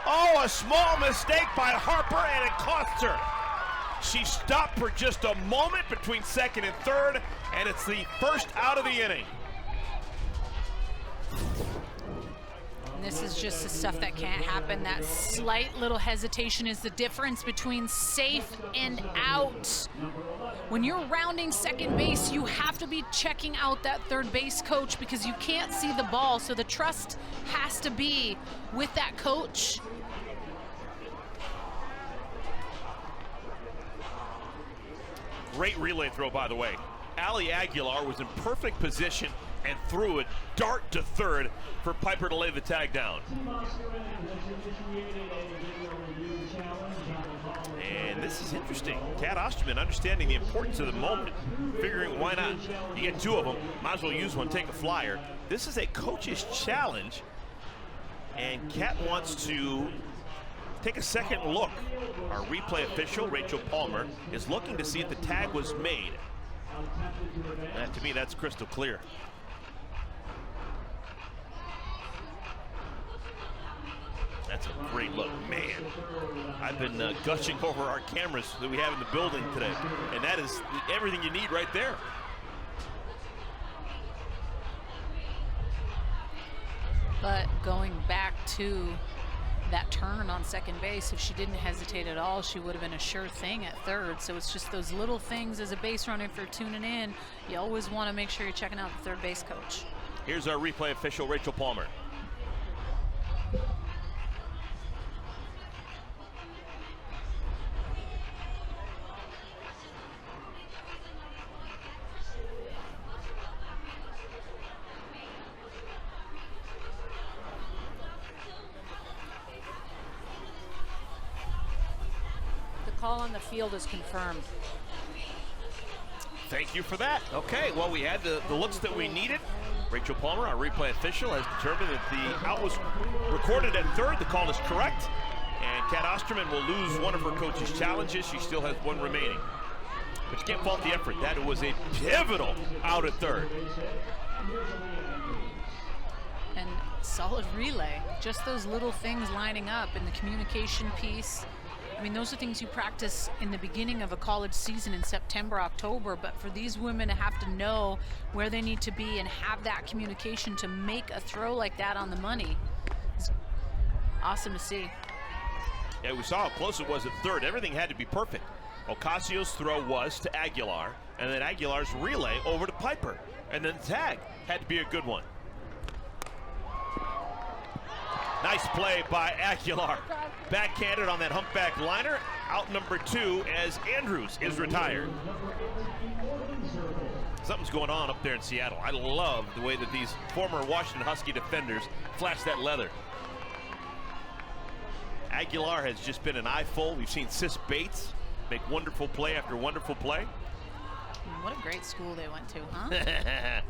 Oh, a small mistake by Harper, and it costs her. She stopped for just a moment between second and third, and it's the first out of the inning. This is just the stuff that can't happen. That slight little hesitation is the difference between safe and out. When you're rounding second base, you have to be checking out that third base coach because you can't see the ball. So the trust has to be with that coach. Great relay throw, by the way. Ali Aguilar was in perfect position and threw a dart to third for Piper to lay the tag down. And this is interesting. Kat Osterman understanding the importance of the moment, figuring why not? You get two of them, might as well use one, take a flyer. This is a coach's challenge, and Kat wants to take a second look. Our replay official, Rachel Palmer, is looking to see if the tag was made. And to me, that's crystal clear. That's a great look, man. I've been gushing over our cameras that we have in the building today, and that is everything you need right there. But going back to that turn on second base, if she didn't hesitate at all, she would have been a sure thing at third. So it's just those little things as a base runner for tuning in. You always want to make sure you're checking out the third base coach. Here's our replay official, Rachel Palmer. Call on the field is confirmed. Thank you for that. Okay, well, we had the looks that we needed. Rachel Palmer, our replay official, has determined that the out was recorded at third. The call is correct. And Kat Osterman will lose one of her coach's challenges. She still has one remaining. But you can't fault the effort. That was a pivotal out at third. And solid relay. Just those little things lining up in the communication piece. I mean, those are things you practice in the beginning of a college season in September, October, but for these women to have to know where they need to be and have that communication to make a throw like that on the money is awesome to see. Yeah, we saw how close it was at third. Everything had to be perfect. Ocasio's throw was to Aguilar, and then Aguilar's relay over to Piper. And then the tag had to be a good one. Nice play by Aguilar. Backhanded on that humpback liner. Out number 2 as Andrews is retired. Something's going on up there in Seattle. I love the way that these former Washington Husky defenders flash that leather. Aguilar has just been an eyeful. We've seen Sis Bates make wonderful play after wonderful play. What a great school they went to, huh?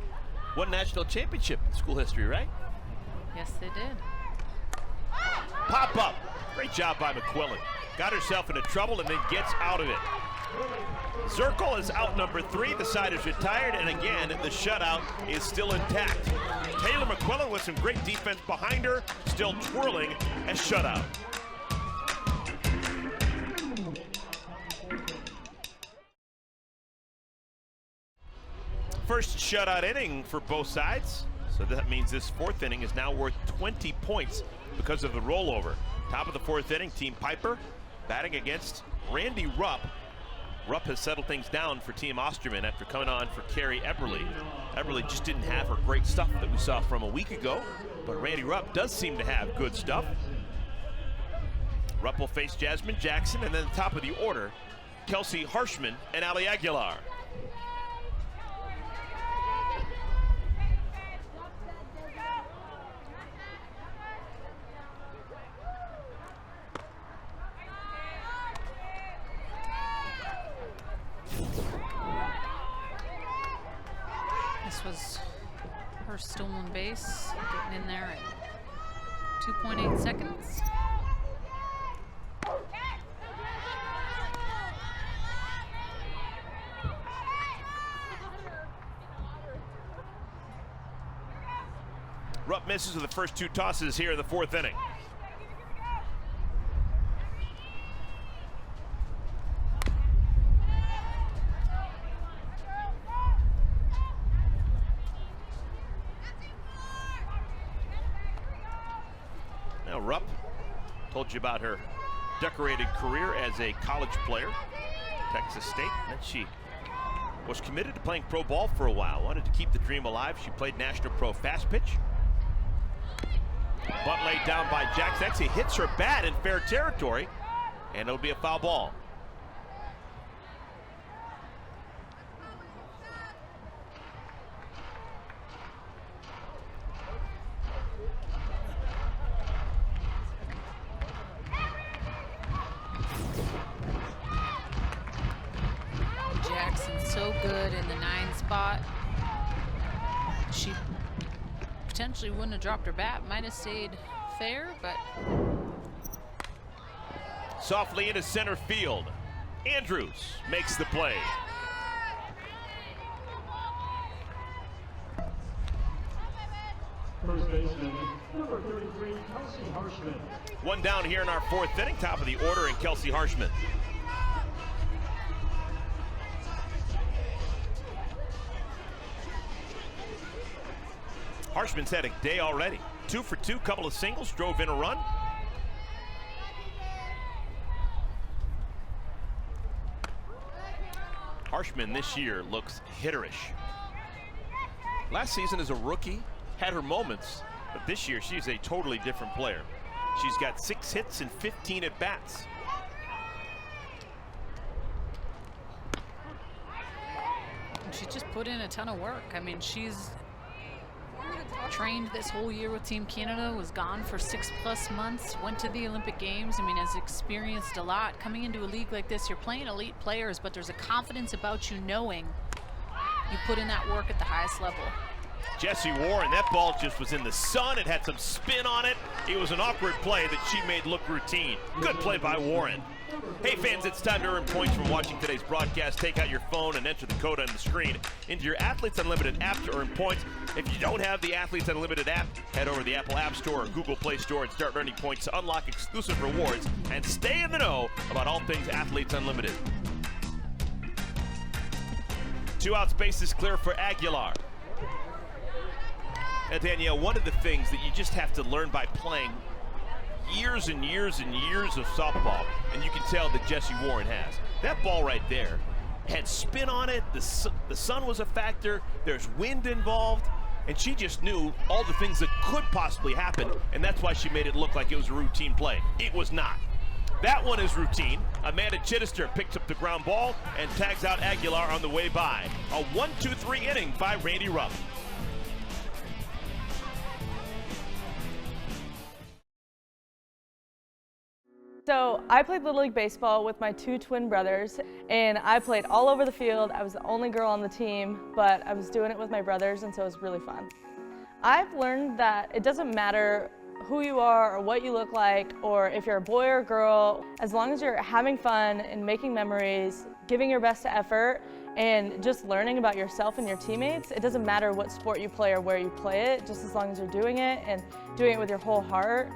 One national championship in school history, right? Yes, they did. Pop up. Great job by McQuillan. Got herself into trouble and then gets out of it. Zirkle is out number 3. The side is retired, and again, the shutout is still intact. Taylor McQuillan with some great defense behind her, still twirling as shutout. First shutout inning for both sides. So that means this 4th inning is now worth 20 points because of the rollover. Top of the 4th inning, Team Piper batting against Randy Rupp. Rupp has settled things down for Team Osterman after coming on for Carrie Eberly. Eberly just didn't have her great stuff that we saw from a week ago, but Randy Rupp does seem to have good stuff. Rupp will face Jasmine Jackson, and then the top of the order, Kelsey Harshman and Ali Aguilar. This was her stolen base, getting in there at 2.8 seconds. Rupp misses with the first 2 tosses here in the 4th inning. Now Rupp, told you about her decorated career as a college player, Texas State, and she was committed to playing pro ball for a while, wanted to keep the dream alive. She played National Pro Fast Pitch. Bunt laid down by Jackson. Actually hits her bat in fair territory, and it'll be a foul ball. Jackson's so good in the 9 spot. She potentially wouldn't have dropped her bat, might have stayed fair, but Softly into center field. Andrews makes the play. First baseman, number 33, Kelsey Harshman. One down here in our fourth inning, top of the order, and Kelsey Harshman. Harshman's had a day already. 2 for 2, couple of singles, drove in a run. Harshman this year looks hitterish. Last season as a rookie, had her moments, but this year she's a totally different player. She's got 6 hits and 15 at-bats. She just put in a ton of work. I mean, she's trained this whole year with Team Canada, was gone for 6+ months, went to the Olympic Games. I mean, has experienced a lot. Coming into a league like this, you're playing elite players, but there's a confidence about you knowing you put in that work at the highest level. Jessie Warren, that ball just was in the sun. It had some spin on it. It was an awkward play that she made look routine. Good play by Warren. Hey fans, it's time to earn points from watching today's broadcast. Take out your phone and enter the code on the screen into your Athletes Unlimited app to earn points. If you don't have the Athletes Unlimited app, head over to the Apple App Store or Google Play Store and start earning points to unlock exclusive rewards and stay in the know about all things Athletes Unlimited. 2 outs, bases clear for Aguilar. And Danielle, one of the things that you just have to learn by playing years and years and years of softball, and you can tell that Jessie Warren has. That ball right there had spin on it, the sun was a factor, there's wind involved, and she just knew all the things that could possibly happen, and that's why she made it look like it was a routine play. It was not. That one is routine. Amanda Chittister picks up the ground ball and tags out Aguilar on the way by. A 1-2-3 inning by Randy Ruff. So I played Little League Baseball with my 2 twin brothers, and I played all over the field. I was the only girl on the team, but I was doing it with my brothers, and so it was really fun. I've learned that it doesn't matter who you are or what you look like, or if you're a boy or a girl, as long as you're having fun and making memories, giving your best effort, and just learning about yourself and your teammates. It doesn't matter what sport you play or where you play it, just as long as you're doing it and doing it with your whole heart.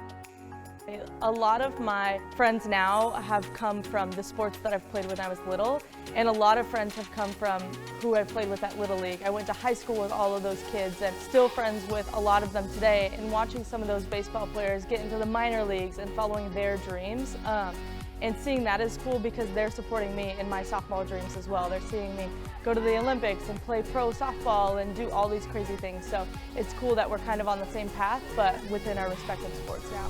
A lot of my friends now have come from the sports that I've played when I was little, and a lot of friends have come from who I've played with at Little League. I went to high school with all of those kids and still friends with a lot of them today, and watching some of those baseball players get into the minor leagues and following their dreams. And seeing that is cool because they're supporting me in my softball dreams as well. They're seeing me go to the Olympics and play pro softball and do all these crazy things. So it's cool that we're kind of on the same path, but within our respective sports now.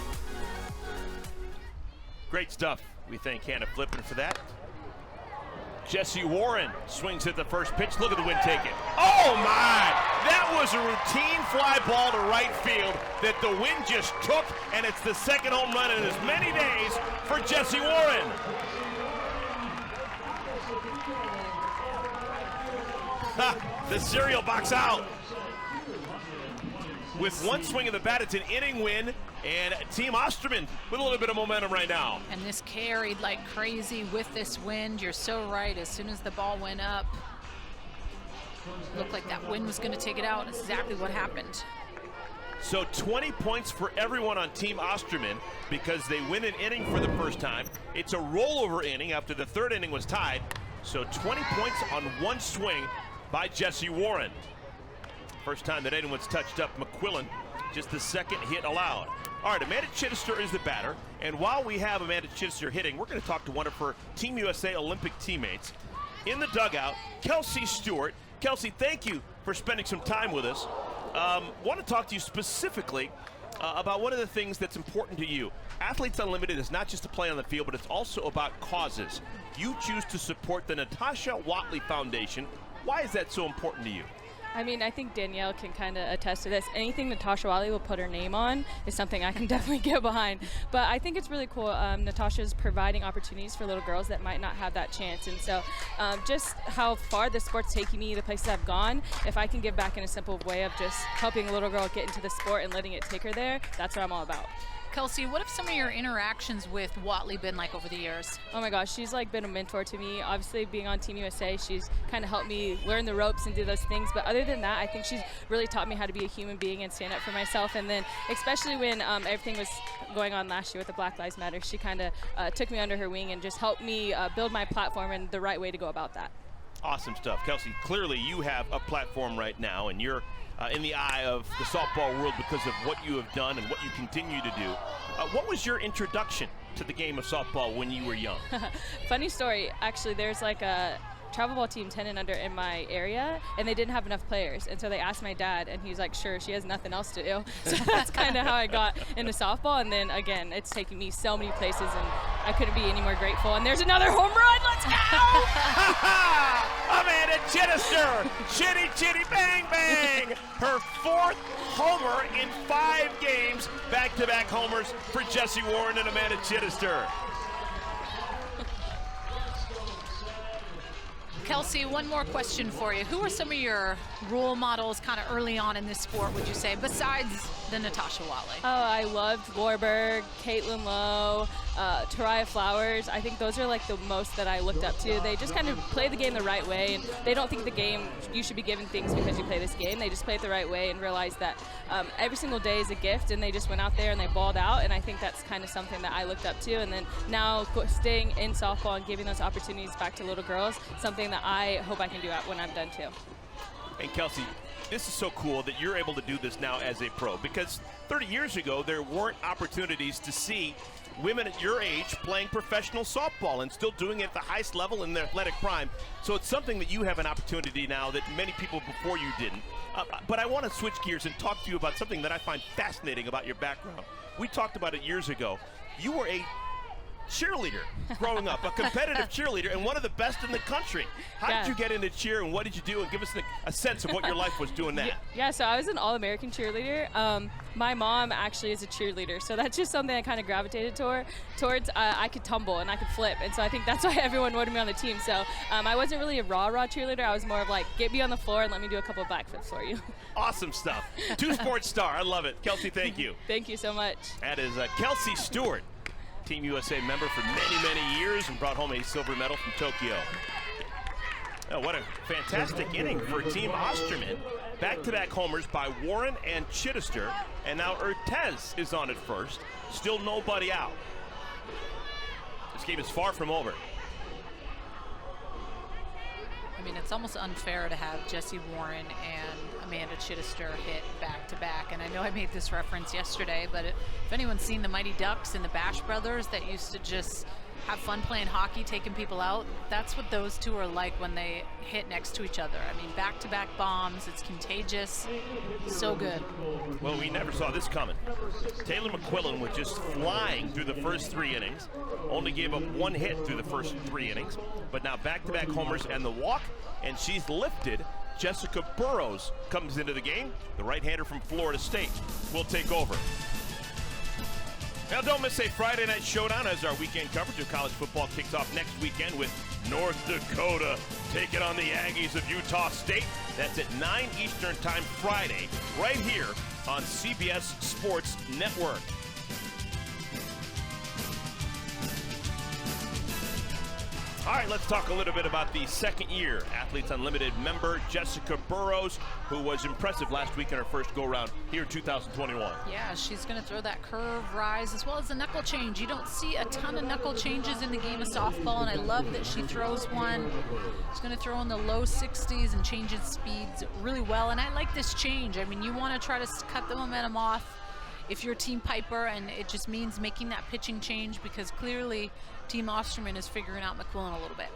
Great stuff. We thank Hannah Flippin for that. Jessie Warren swings at the first pitch. Look at the wind take it. Oh my! That was a routine fly ball to right field that the wind just took, and it's the second home run in as many days for Jessie Warren. The cereal box out. With one swing of the bat, it's an inning win, and Team Osterman with a little bit of momentum right now. And this carried like crazy with this wind. You're so right. As soon as the ball went up, looked like that wind was going to take it out. That's exactly what happened. So 20 points for everyone on Team Osterman because they win an inning for the first time. It's a rollover inning after the third inning was tied. So 20 points on one swing by Jessie Warren. First time that anyone's touched up McQuillan, just the second hit allowed. All right, Amanda Chittister is the batter, and while we have Amanda Chittister hitting, we're going to talk to one of her Team USA Olympic teammates. In the dugout, Kelsey Stewart. Kelsey, thank you for spending some time with us. Want to talk to you specifically about one of the things that's important to you. Athletes Unlimited is not just to play on the field, but it's also about causes. You choose to support the Natasha Watley Foundation. Why is that so important to you? I mean, I think Danielle can kind of attest to this. Anything Natasha Watley will put her name on is something I can definitely get behind. But I think it's really cool. Natasha's providing opportunities for little girls that might not have that chance. And so just how far the sport's taking me, the places I've gone, if I can give back in a simple way of just helping a little girl get into the sport and letting it take her there, that's what I'm all about. Kelsey, what have some of your interactions with Watley been like over the years? Oh my gosh, she's like been a mentor to me. Obviously being on Team USA, she's kind of helped me learn the ropes and do those things. But other than that, I think she's really taught me how to be a human being and stand up for myself. And then especially when everything was going on last year with the Black Lives Matter, she kind of took me under her wing and just helped me build my platform and the right way to go about that. Awesome stuff. Kelsey, clearly you have a platform right now, and you're in the eye of the softball world because of what you have done and what you continue to do. What was your introduction to the game of softball when you were young? Funny story, actually, there's like a travel ball team 10 and under in my area, and they didn't have enough players, and so they asked my dad, and he was like, sure, she has nothing else to do. So that's kind of how I got into softball, and then again, it's taken me so many places, and I couldn't be any more grateful. And there's another home run. Let's go! Amanda Chittister, chitty chitty bang bang, her 4th homer in 5 games, back-to-back homers for Jessie Warren and Amanda Chittister. Kelsey, one more question for you. Who are some of your role models kind of early on in this sport, would you say, besides the Natasha Watley? Oh, I loved Warburg, Caitlin Lowe, Tariah Flowers. I think those are like the most that I looked up to. They just kind of play the game the right way, and they don't think the game, you should be given things because you play this game. They just play it the right way and realize that every single day is a gift, and they just went out there and they balled out, and I think that's kind of something that I looked up to. And then now staying in softball and giving those opportunities back to little girls, something that I hope I can do when I'm done too. And Kelsey, this is so cool that you're able to do this now as a pro, because 30 years ago there weren't opportunities to see women at your age playing professional softball and still doing it at the highest level in their athletic prime. So it's something that you have an opportunity now that many people before you didn't. But I want to switch gears and talk to you about something that I find fascinating about your background. We talked about it years ago. You were a cheerleader growing up, a competitive cheerleader, and one of the best in the country. How did you get into cheer, and what did you do? And give us a sense of what your life was doing that. Yeah, so I was an All-American cheerleader. My mom actually is a cheerleader, so that's just something I kind of gravitated towards. I could tumble and I could flip, and so I think that's why everyone wanted me on the team. So I wasn't really a raw cheerleader. I was more of like, get me on the floor and let me do a couple of backflips for you. Awesome stuff. 2-sport star. I love it. Kelsey, thank you. Thank you so much. That is Kelsey Stewart, Team USA member for many, many years, and brought home a silver medal from Tokyo. Oh, what a fantastic inning for Team Osterman. Back-to-back homers by Warren and Chittister, and now Urtez is on at first. Still nobody out. This game is far from over. I mean, it's almost unfair to have Jessie Warren and Amanda Chittister hit back-to-back. And I know I made this reference yesterday, but if anyone's seen the Mighty Ducks and the Bash Brothers that used to just have fun playing hockey, taking people out, that's what those two are like when they hit next to each other. I mean, back-to-back bombs, it's contagious, so good. Well, we never saw this coming. Taylor McQuillan was just flying through the first 3 innings, only gave up 1 hit through the first 3 innings, but now back-to-back homers and the walk, and she's lifted. Jessica Burrows comes into the game. The right-hander from Florida State will take over. Now, don't miss a Friday night showdown as our weekend coverage of college football kicks off next weekend with North Dakota taking on the Aggies of Utah State. That's at 9 Eastern Time Friday, right here on CBS Sports Network. All right, let's talk a little bit about the second-year Athletes Unlimited member, Jessica Burrows, who was impressive last week in her first go-round here in 2021. Yeah, she's going to throw that curve rise as well as the knuckle change. You don't see a ton of knuckle changes in the game of softball, and I love that she throws one. She's going to throw in the low 60s and changes speeds really well, and I like this change. I mean, you want to try to cut the momentum off if you're Team Piper, and it just means making that pitching change because clearly Team Osterman is figuring out McQuillan a little bit.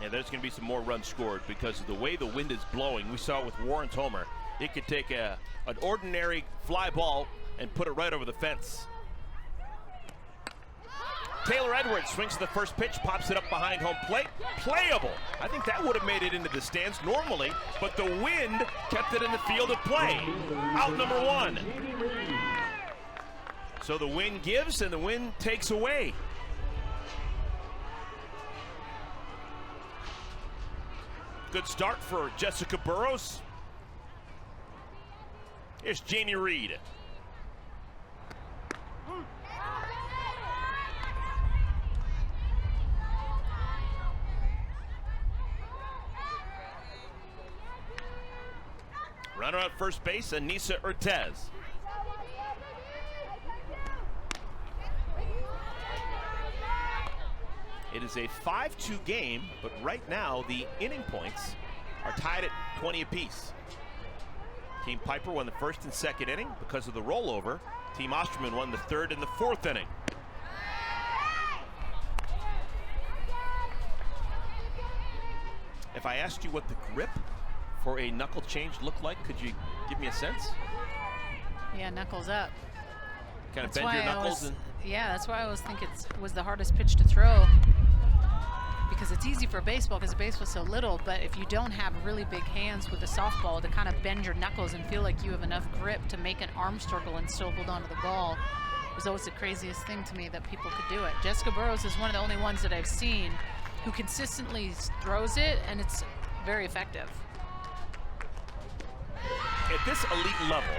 Yeah, there's going to be some more runs scored because of the way the wind is blowing. We saw it with Warren's homer. It could take an ordinary fly ball and put it right over the fence. Taylor Edwards swings the first pitch, pops it up behind home plate. Playable. I think that would have made it into the stands normally, but the wind kept it in the field of play. Out number 1. So the wind gives and the wind takes away. Good start for Jessica Burrows. Here's Janie Reed. Runner at first base, Anissa Ortez. It is a 5-2 game, but right now the inning points are tied at 20 apiece. Team Piper won the first and second inning because of the rollover. Team Osterman won the third and the fourth inning. If I asked you what the grip for a knuckle change looked like, could you give me a sense? Yeah, knuckles up. Kind of bend your knuckles. Yeah, that's why I always think it was the hardest pitch to throw. Because it's easy for baseball because the baseball's so little, but if you don't have really big hands with a softball to kind of bend your knuckles and feel like you have enough grip to make an arm circle and still hold onto the ball, was always the craziest thing to me that people could do it. Jessica Burrows is one of the only ones that I've seen who consistently throws it, and it's very effective. At this elite level,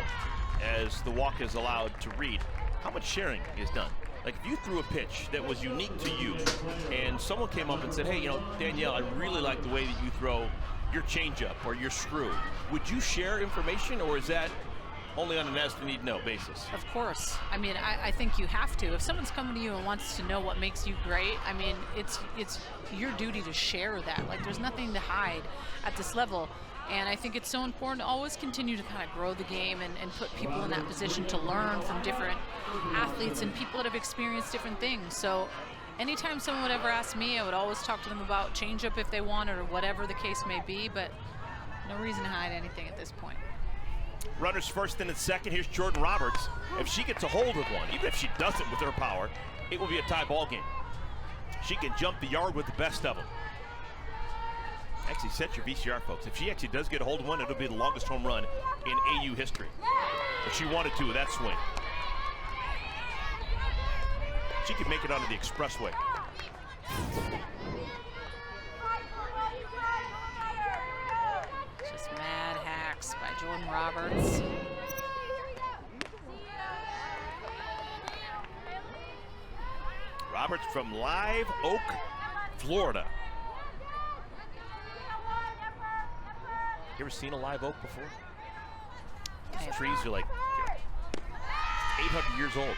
as the walk is allowed to read, how much sharing is done? Like if you threw a pitch that was unique to you and someone came up and said, hey, you know, Danielle, I really like the way that you throw your changeup or your screw. Would you share information, or is that only on an as-to-need-know basis? Of course. I mean, I think you have to. If someone's coming to you and wants to know what makes you great, I mean, it's your duty to share that. Like, there's nothing to hide at this level. And I think it's so important to always continue to kind of grow the game and put people in that position to learn from different athletes and people that have experienced different things. So anytime someone would ever ask me, I would always talk to them about changeup if they want it or whatever the case may be, but no reason to hide anything at this point. Runners first and second. Here's Jordan Roberts. If she gets a hold of one, even if she doesn't with her power, it will be a tie ball game. She can jump the yard with the best of them. Actually, set your VCR, folks. If she actually does get a hold of one, it'll be the longest home run in AU history. If she wanted to with that swing. She could make it onto the expressway. Just mad hacks by Jordan Roberts. Roberts from Live Oak, Florida. You ever seen a live oak before? These trees are like 800 years old.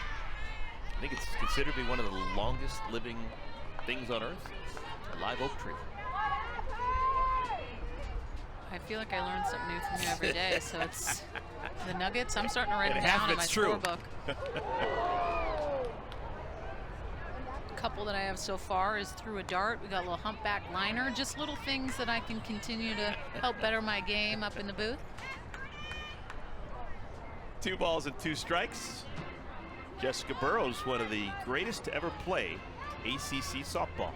I think it's considered to be one of the longest living things on earth. A live oak tree. I feel like I learn something new from you every day, so it's the nuggets. I'm starting to write them down in my scorebook. Couple that I have so far is through a dart. We got a little humpback liner, just little things that I can continue to help better my game up in the booth. 2 balls and 2 strikes. Jessica Burrows, one of the greatest to ever play ACC softball.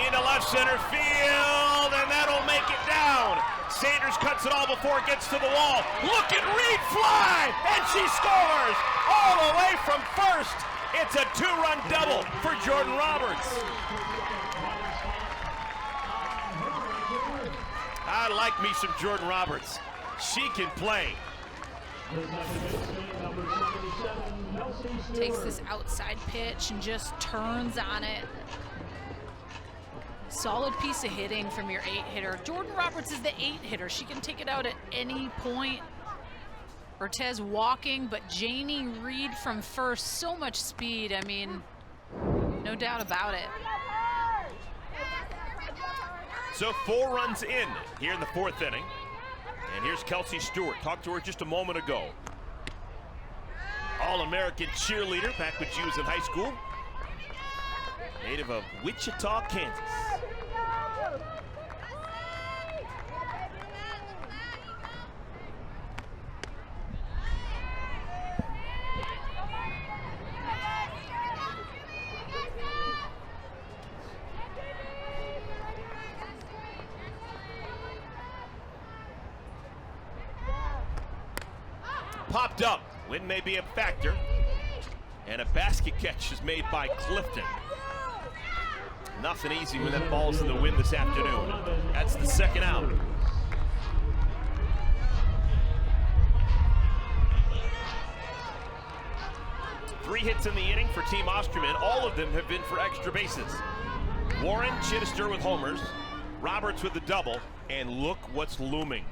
Into left center field, and that'll make it down. Sanders cuts it all before it gets to the wall. Look at Reed fly, and she scores all the way from first. It's a 2-run double for Jordan Roberts. I like me some Jordan Roberts. She can play. Takes this outside pitch and just turns on it. Solid piece of hitting from your 8-hitter. Jordan Roberts is the 8-hitter. She can take it out at any point. Ortez walking, but Janie Reed from first. So much speed. I mean, no doubt about it. So 4 runs in here in the 4th inning. And here's Kelsey Stewart. Talked to her just a moment ago. All-American cheerleader back when she was in high school. Native of Wichita, Kansas. Popped up. Wind may be a factor. And a basket catch is made by Clifton. Nothing easy when that ball's in the wind this afternoon. That's the 2nd out. 3 hits in the inning for Team Osterman. All of them have been for extra bases. Warren, Chittister with homers, Roberts with the double, and look what's looming.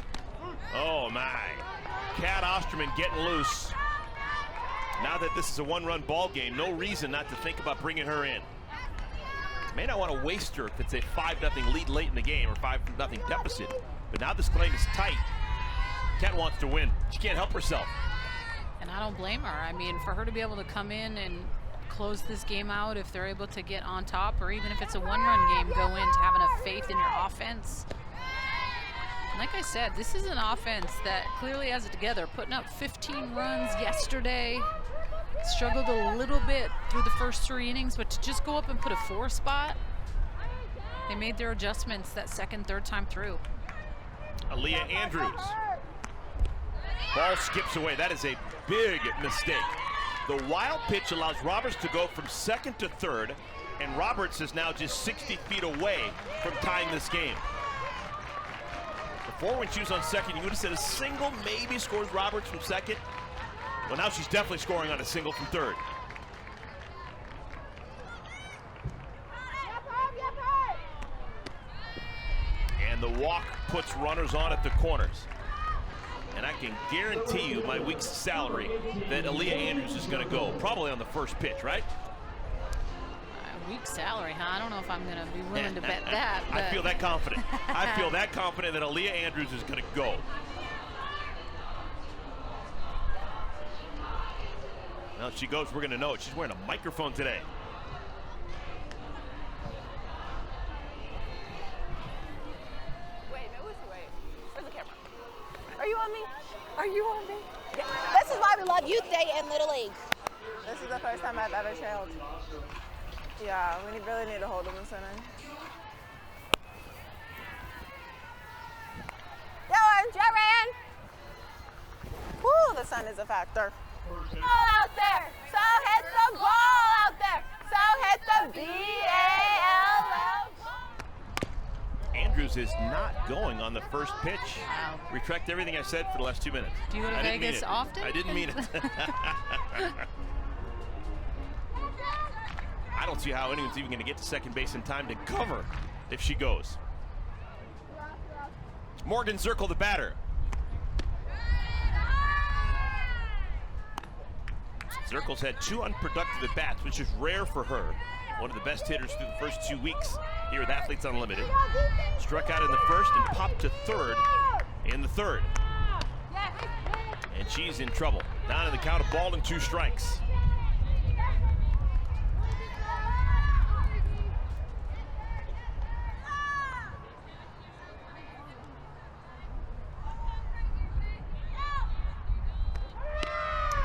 Oh my. Kat Osterman getting loose. Now that this is a 1-run ball game, no reason not to think about bringing her in. May not want to waste her if it's a 5-0 lead late in the game or 5-0 deficit. But now this game is tight. Kat wants to win. She can't help herself. And I don't blame her. I mean, for her to be able to come in and close this game out, if they're able to get on top, or even if it's a 1-run game, go in to have enough faith in your offense. And like I said, this is an offense that clearly has it together, putting up 15 runs yesterday. Struggled a little bit through the first 3 innings, but to just go up and put a 4 spot, they made their adjustments that second, third time through. Aaliyah Andrews. Ball skips away. That is a big mistake. The wild pitch allows Roberts to go from second to third, and Roberts is now just 60 feet away from tying this game. Before, when she was on second, you would have said a single maybe scores Roberts from second. Well, now she's definitely scoring on a single from third. And the walk puts runners on at the corners. And I can guarantee you my week's salary that Aaliyah Andrews is going to go probably on the first pitch, right? Week's salary, huh? I don't know if I'm going to be willing to bet that. I feel that confident. I feel that confident that Aaliyah Andrews is going to go. Now, if she goes, we're going to know it. She's wearing a microphone today. Wait, no, wait. Where's the camera? Are you on me? Are you on me? Yeah. This is why we love Youth Day and Little League. This is the first time I've ever trailed. Yeah, we really need to hold them in center. Joran! Woo, the sun is a factor. Ball out there, so hit the ball out there, so hit the B-A-L-L. Andrews is not going on the first pitch. Wow. Retract everything I said for the last 2 minutes. Do you go to Vegas often? I didn't mean it. I don't see how anyone's even going to get to second base in time to cover if she goes. Morgan Zirkle, the batter. Zirkle's had 2 unproductive at-bats, which is rare for her. One of the best hitters through the first 2 weeks here with Athletes Unlimited. Struck out in the first and popped to third in the third. And she's in trouble. Down in the count, a ball and 2 strikes.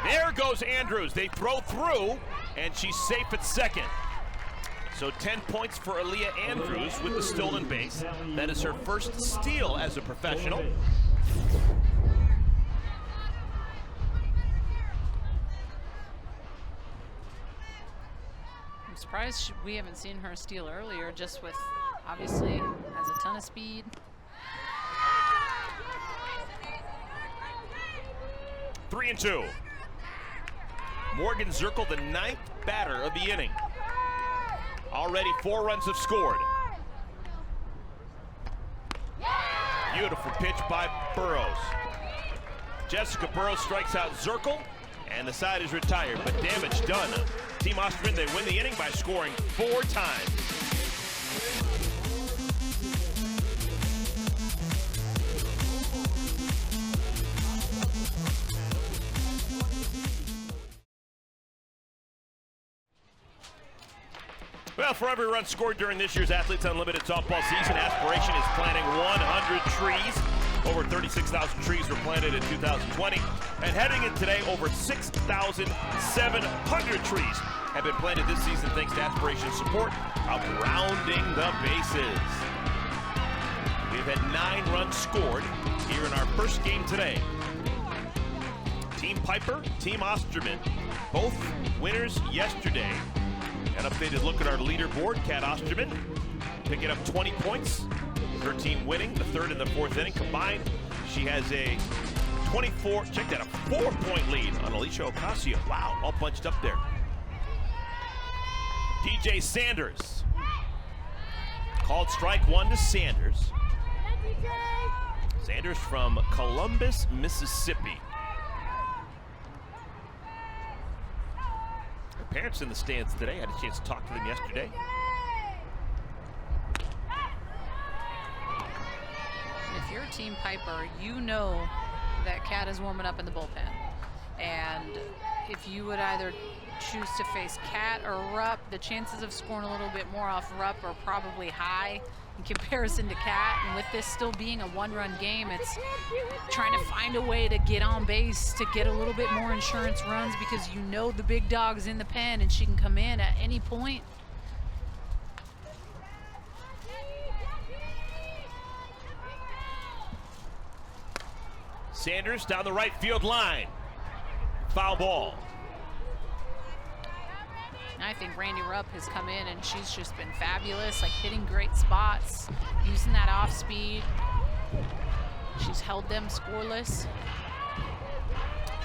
There goes Andrews. They throw through, and she's safe at second. So 10 points for Aaliyah Andrews with the stolen base. That is her first steal as a professional. I'm surprised we haven't seen her steal earlier, just with, obviously, has a ton of speed. Three and 2. Morgan Zirkle, the 9th batter of the inning. Already 4 runs have scored. Beautiful pitch by Burrows. Jessica Burrows strikes out Zirkle, and the side is retired, but damage done. Team Osterman, they win the inning by scoring 4 times. Well, for every run scored during this year's Athletes Unlimited softball season, Aspiration is planting 100 trees. Over 36,000 trees were planted in 2020. And heading in today, over 6,700 trees have been planted this season thanks to Aspiration's support of rounding the bases. We've had 9 runs scored here in our first game today. Team Piper, Team Osterman, both winners yesterday. An updated look at our leaderboard. Kat Osterman picking up 20 points. Her team winning the 3rd and the 4th inning combined. She has a 24, check that, a 4-point lead on Alicia Ocasio. Wow, all bunched up there. DJ Sanders. Called strike one to Sanders. Sanders from Columbus, Mississippi. Her parents in the stands today. Had a chance to talk to them yesterday. If you're a team Piper, you know that Kat is warming up in the bullpen. And if you would either choose to face Kat or Rupp, the chances of scoring a little bit more off Rupp are probably high in comparison to Kat. And with this still being a one-run game, it's trying to find a way to get on base, to get a little bit more insurance runs, because you know the big dog's in the pen and she can come in at any point. Sanders down the right field line. Foul ball. I think Randy Rupp has come in and she's just been fabulous, like hitting great spots, using that off speed. She's held them scoreless.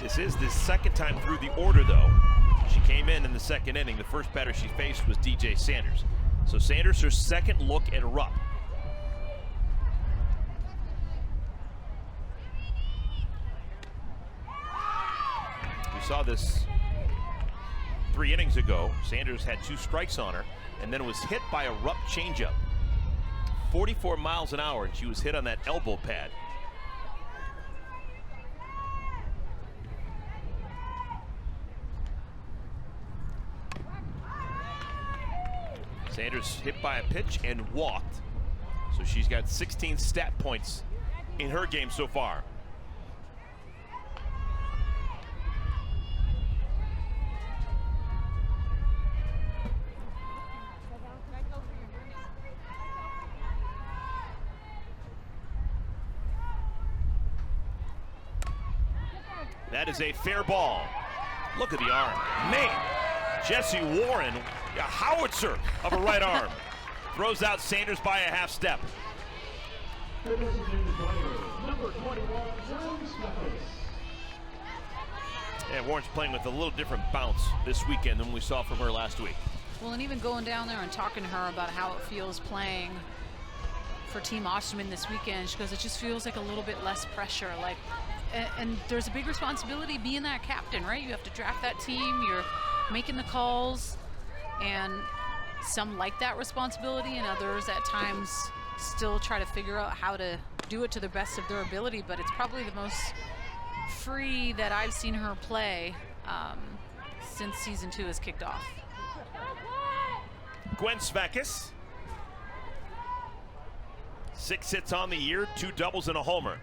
This is the second time through the order, though. She came in the second inning. The first batter she faced was DJ Sanders. So Sanders, her second look at Rupp. We saw this 3 innings ago. Sanders had 2 strikes on her and then was hit by a Rupp changeup. 44 miles an hour, and she was hit on that elbow pad. Sanders hit by a pitch and walked. So she's got 16 stat points in her game so far. That is a fair ball. Look at the arm. Man, Jesse Warren, a howitzer of a right arm. Throws out Sanders by a half step. Yeah, Warren's playing with a little different bounce this weekend than we saw from her last week. Well, and even going down there and talking to her about how it feels playing for Team Osterman this weekend, she goes, it just feels like a little bit less pressure. Like, and there's a big responsibility being that captain, right? You have to draft that team, you're making the calls, and some like that responsibility, and others at times still try to figure out how to do it to the best of their ability. But it's probably the most free that I've seen her play since season 2 has kicked off. Gwen Svekis, 6 hits on the year, 2 doubles and a homer.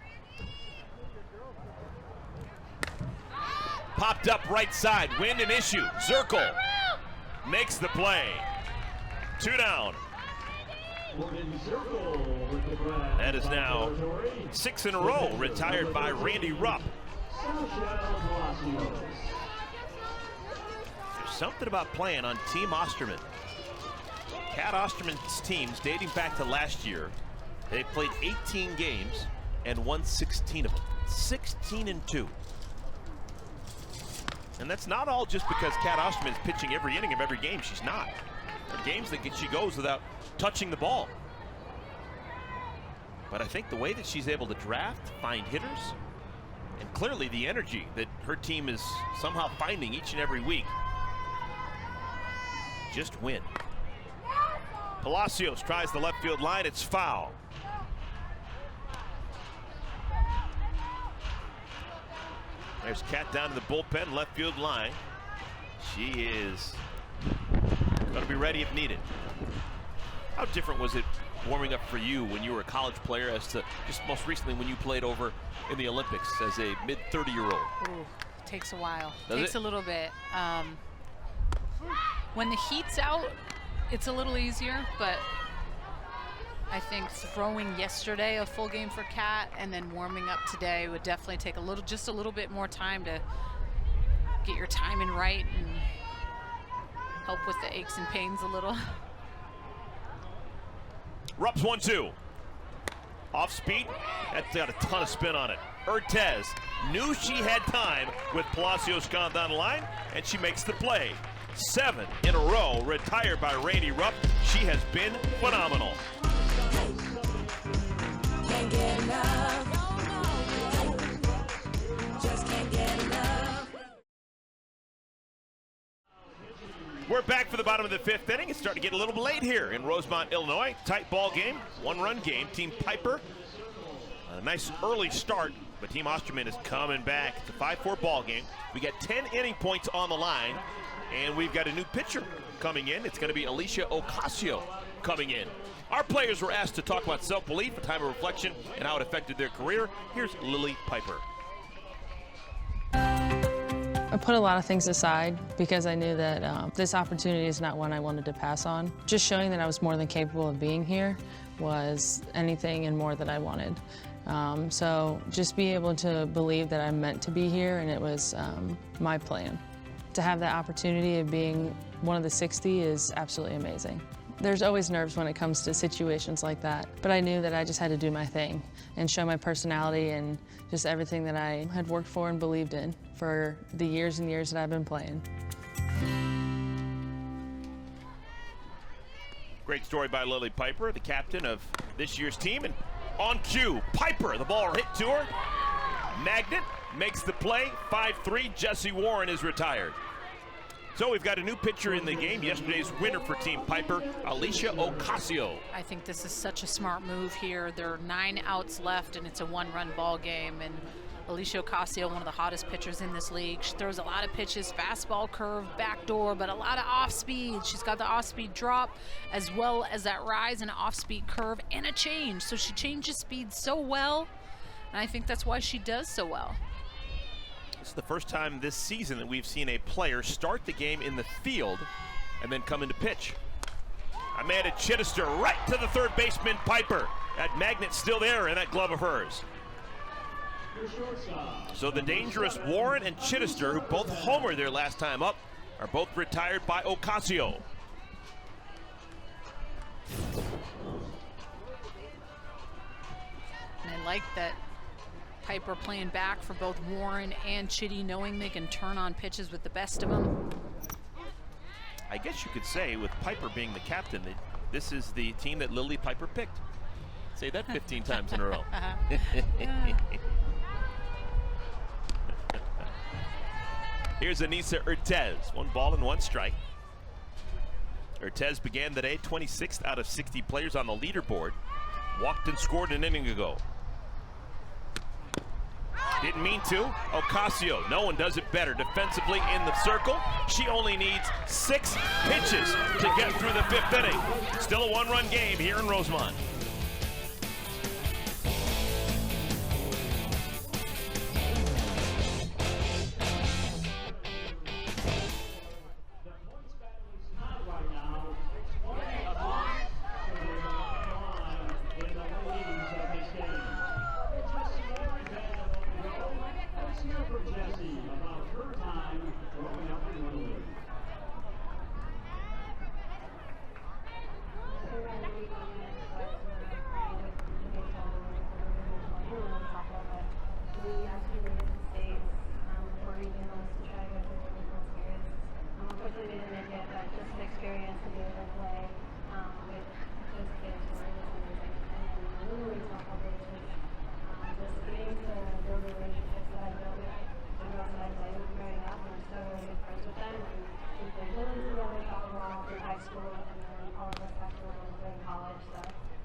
Popped up right side, wind an issue. Zirkle makes the play. 2 down. That is now 6 in a row retired by Randy Rupp. There's something about playing on Team Osterman. Kat Osterman's teams dating back to last year, they played 18 games and won 16 of them. 16-2. And that's not all just because Kat Osterman is pitching every inning of every game. She's not. There are games that she goes without touching the ball. But I think the way that she's able to draft, find hitters, and clearly the energy that her team is somehow finding each and every week, just win. Palacios tries the left field line. It's foul. There's Kat down to the bullpen, left field line. She is going to be ready if needed. How different was it warming up for you when you were a college player as to just most recently when you played over in the Olympics as a mid-30-year-old? Ooh, takes a while. Does takes it? a little bit. When the heat's out, it's a little easier, but I think throwing yesterday a full game for Kat and then warming up today would definitely take just a little bit more time to get your timing right and help with the aches and pains a little. Rupp's 1-2. Off speed. That's got a ton of spin on it. Urtez knew she had time with Palacios gone down the line, and she makes the play. 7 in a row retired by Randy Rupp. She has been phenomenal. Can't get enough. Just can't get enough. We're back for the bottom of the 5th inning. It's starting to get a little late here in Rosemont, Illinois. Tight ball game, one-run game. Team Piper, a nice early start, but Team Osterman is coming back. It's a 5-4 ball game. We got 10 inning points on the line, and we've got a new pitcher coming in. It's going to be Alicia Ocasio coming in. Our players were asked to talk about self-belief, a time of reflection, and how it affected their career. Here's Lily Piper. I put a lot of things aside because I knew that this opportunity is not one I wanted to pass on. Just showing that I was more than capable of being here was anything and more that I wanted. So just be able to believe that I'm meant to be here, and it was my plan. To have that opportunity of being one of the 60 is absolutely amazing. There's always nerves when it comes to situations like that, but I knew that I just had to do my thing and show my personality and just everything that I had worked for and believed in for the years and years that I've been playing. Great story by Lily Piper, the captain of this year's team. And on cue, Piper, the ball hit to her. Magnet makes the play, 5-3. Jessie Warren is retired. So we've got a new pitcher in the game. Yesterday's winner for Team Piper, Alicia Ocasio. I think this is such a smart move here. There are 9 outs left, and it's a one-run ball game. And Alicia Ocasio, one of the hottest pitchers in this league. She throws a lot of pitches, fastball, curve, backdoor, but a lot of off-speed. She's got the off-speed drop as well as that rise and off-speed curve and a change. So she changes speed so well, and I think that's why she does so well. This is the first time this season that we've seen a player start the game in the field and then come into pitch. Amanda Chittister right to the third baseman, Piper. That magnet's still there in that glove of hers. So the dangerous Warren and Chittister, who both homered their last time up, are both retired by Ocasio. And I like that Piper playing back for both Warren and Chitty, knowing they can turn on pitches with the best of them. I guess you could say, with Piper being the captain, that this is the team that Lily Piper picked. Say that 15 times in a row. Here's Anissa Urtez, 1 ball and 1 strike. Urtez began the day 26th out of 60 players on the leaderboard. Walked and scored an inning ago. Didn't mean to. Ocasio, no one does it better defensively in the circle. She only needs 6 pitches to get through the 5th inning. Still a 1-run game here in Rosemont.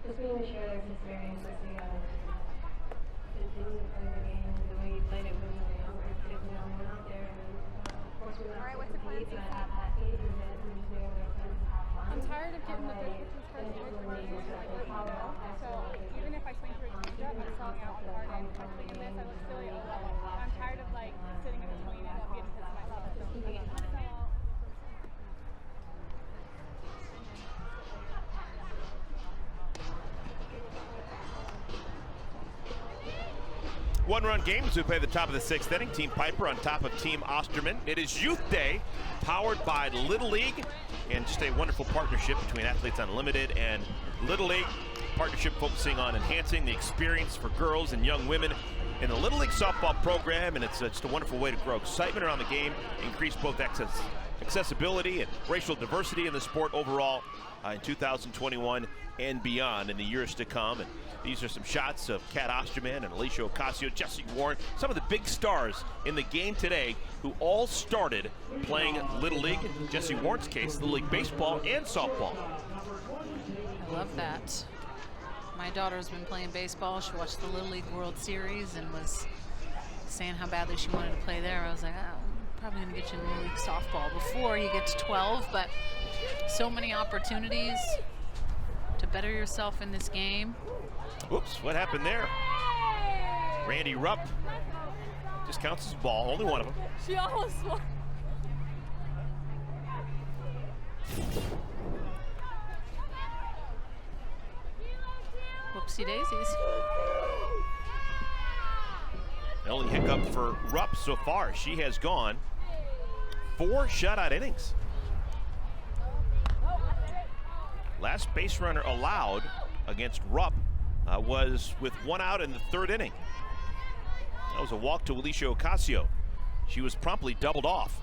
Just being able to share their experiences together. Continue to play the game the way you played it when you were younger. Because, you know, we're out there and, of course, we want to compete, but have that age of it and just be able to friends and have fun. I'm tired of getting the good pitches first so even if I swing through a changeup, I'm selling out hard, and especially in this, I look silly at the level. I'm tired of like sitting in between and being pissed at myself. So I'm gonna sell out. One-run game as we play the top of the 6th inning. Team Piper on top of Team Osterman. It is Youth Day, powered by Little League, and just a wonderful partnership between Athletes Unlimited and Little League. Partnership focusing on enhancing the experience for girls and young women in the Little League softball program, and it's just a wonderful way to grow excitement around the game, increase both accessibility and racial diversity in the sport overall in 2021 and beyond in the years to come. And these are some shots of Kat Osterman and Alicia Ocasio, Jesse Warren, some of the big stars in the game today who all started playing Little League. In Jesse Warren's case, Little League baseball and softball. I love that. My daughter's been playing baseball. She watched the Little League World Series and was saying how badly she wanted to play there. I was like, oh, I'm probably going to get you in Little League softball before you get to 12, but so many opportunities to better yourself in this game. Oops, what happened there? Randy Rupp just counts as a ball, only one of them. She almost won. Whoopsie daisies. The only hiccup for Rupp so far, she has gone 4 shutout innings. Last base runner allowed against Rupp was with 1 out in the 3rd inning. That was a walk to Alicia Ocasio. She was promptly doubled off.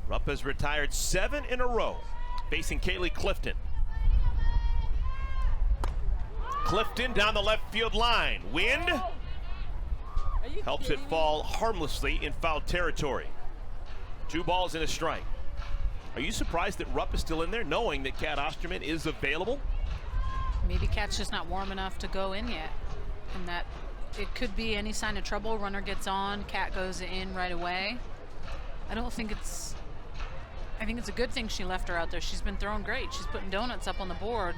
Rupp has retired 7 in a row, facing Kaylee Clifton. Clifton down the left field line. Wind helps it fall harmlessly in foul territory. 2 balls and a strike. Are you surprised that Rupp is still in there, knowing that Kat Osterman is available? Maybe Kat's just not warm enough to go in yet, and that it could be any sign of trouble. Runner gets on, Kat goes in right away. I think it's a good thing she left her out there. She's been throwing great. She's putting donuts up on the board.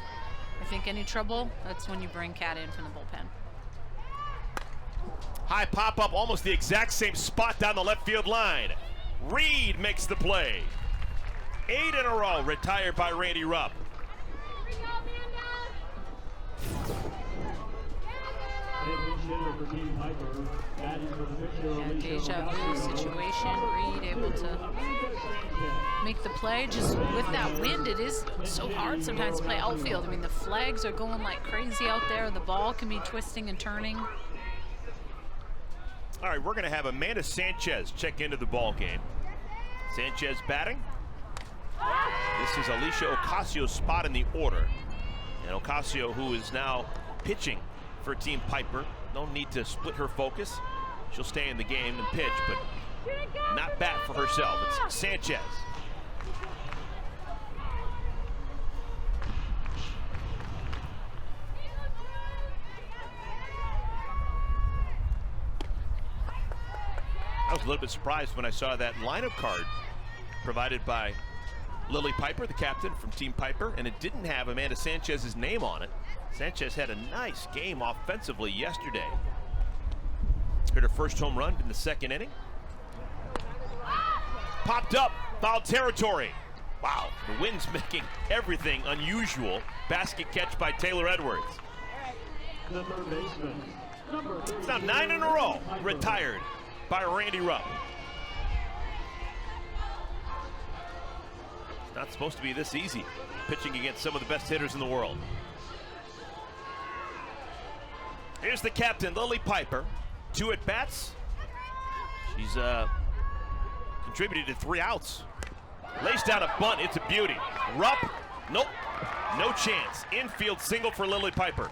I think any trouble, that's when you bring Kat in from the bullpen. High pop-up, almost the exact same spot down the left field line. Reed makes the play. 8 in a row, retired by Randy Rupp. Yeah, deja vu situation. Reed able to make the play. Just with that wind, it is so hard sometimes to play outfield. I mean, the flags are going like crazy out there. The ball can be twisting and turning. All right, we're going to have Amanda Sanchez check into the ball game. Sanchez batting. This is Alicia Ocasio's spot in the order. And Ocasio, who is now pitching for Team Piper. No need to split her focus. She'll stay in the game and pitch, but not bat for herself. It's Sanchez. I was a little bit surprised when I saw that lineup card provided by Lily Piper, the captain from Team Piper, and it didn't have Amanda Sanchez's name on it. Sanchez had a nice game offensively yesterday. Hit her first home run in the 2nd inning. Popped up, foul territory. Wow, the wind's making everything unusual. Basket catch by Taylor Edwards. It's now 9 in a row, retired by Randy Rupp. It's not supposed to be this easy, pitching against some of the best hitters in the world. Here's the captain, Lily Piper. 2 at-bats. She's contributed to 3 outs. Lays down a bunt, it's a beauty. Rupp, nope, no chance. Infield single for Lily Piper.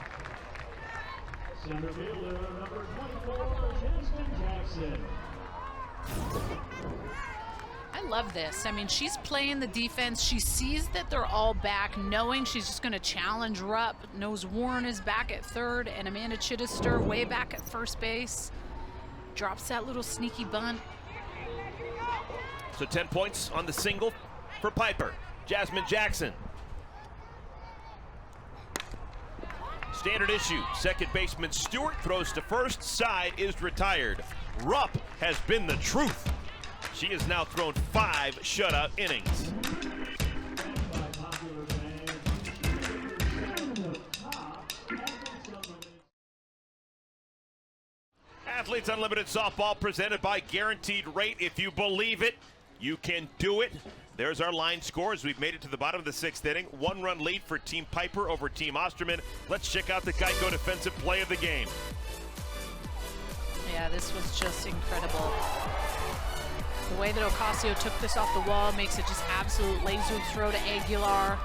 Center fielder number 24, Jasmine Jackson. I love this. I mean, she's playing the defense. She sees that they're all back, knowing she's just going to challenge Rupp. Knows Warren is back at 3rd, and Amanda Chittister way back at 1st base. Drops that little sneaky bunt. So 10 points on the single for Piper. Jasmine Jackson. Standard issue. 2nd baseman Stewart throws to 1st. Side is retired. Rupp has been the truth. She has now thrown 5 shutout innings. Athletes Unlimited Softball presented by Guaranteed Rate. If you believe it, you can do it. There's our line scores. We've made it to the bottom of the 6th inning. 1-run lead for Team Piper over Team Osterman. Let's check out the Geico defensive play of the game. Yeah, this was just incredible. The way that Ocasio took this off the wall makes it just absolute laser throw to Aguilar.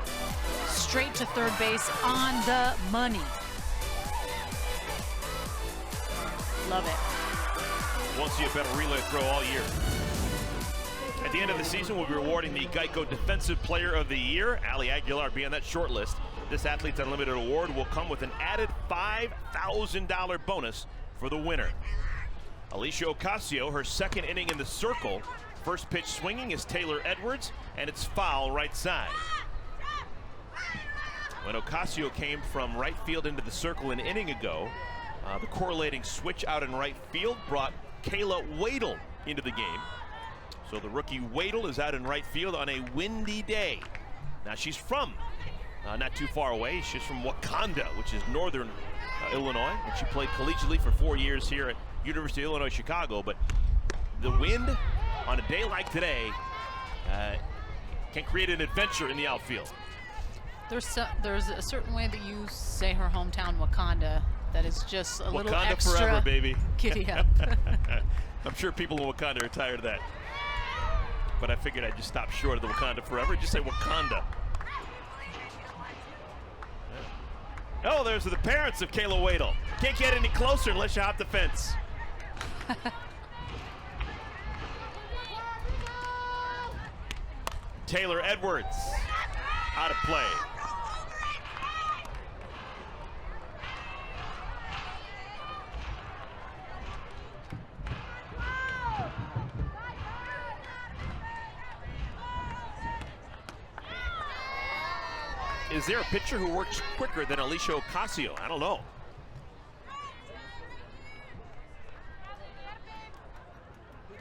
Straight to third base on the money. Love it. Won't see a better relay throw all year. At the end of the season, we'll be rewarding the Geico Defensive Player of the Year. Ali Aguilar being on that short list. This Athletes Unlimited award will come with an added $5,000 bonus for the winner. Alicia Ocasio, her 2nd inning in the circle. First pitch swinging is Taylor Edwards, and it's foul right side. When Ocasio came from right field into the circle an inning ago, the correlating switch out in right field brought Kayla Wadle into the game. So the rookie Wadle is out in right field on a windy day. Now she's from not too far away. She's from Wakanda, which is northern Illinois, and she played collegiately for 4 years here at University of Illinois Chicago. But the wind on a day like today can create an adventure in the outfield. There's a certain way that you say her hometown, Wakanda, that is just a little Wakanda extra forever, baby. Giddy up. I'm sure people in Wakanda are tired of that. But I figured I'd just stop short of the Wakanda forever. Just say Wakanda. Oh, there's the parents of Kayla Wadle. Can't get any closer unless you hop the fence. Taylor Edwards out of play. Is there a pitcher who works quicker than Alicia Ocasio? I don't know.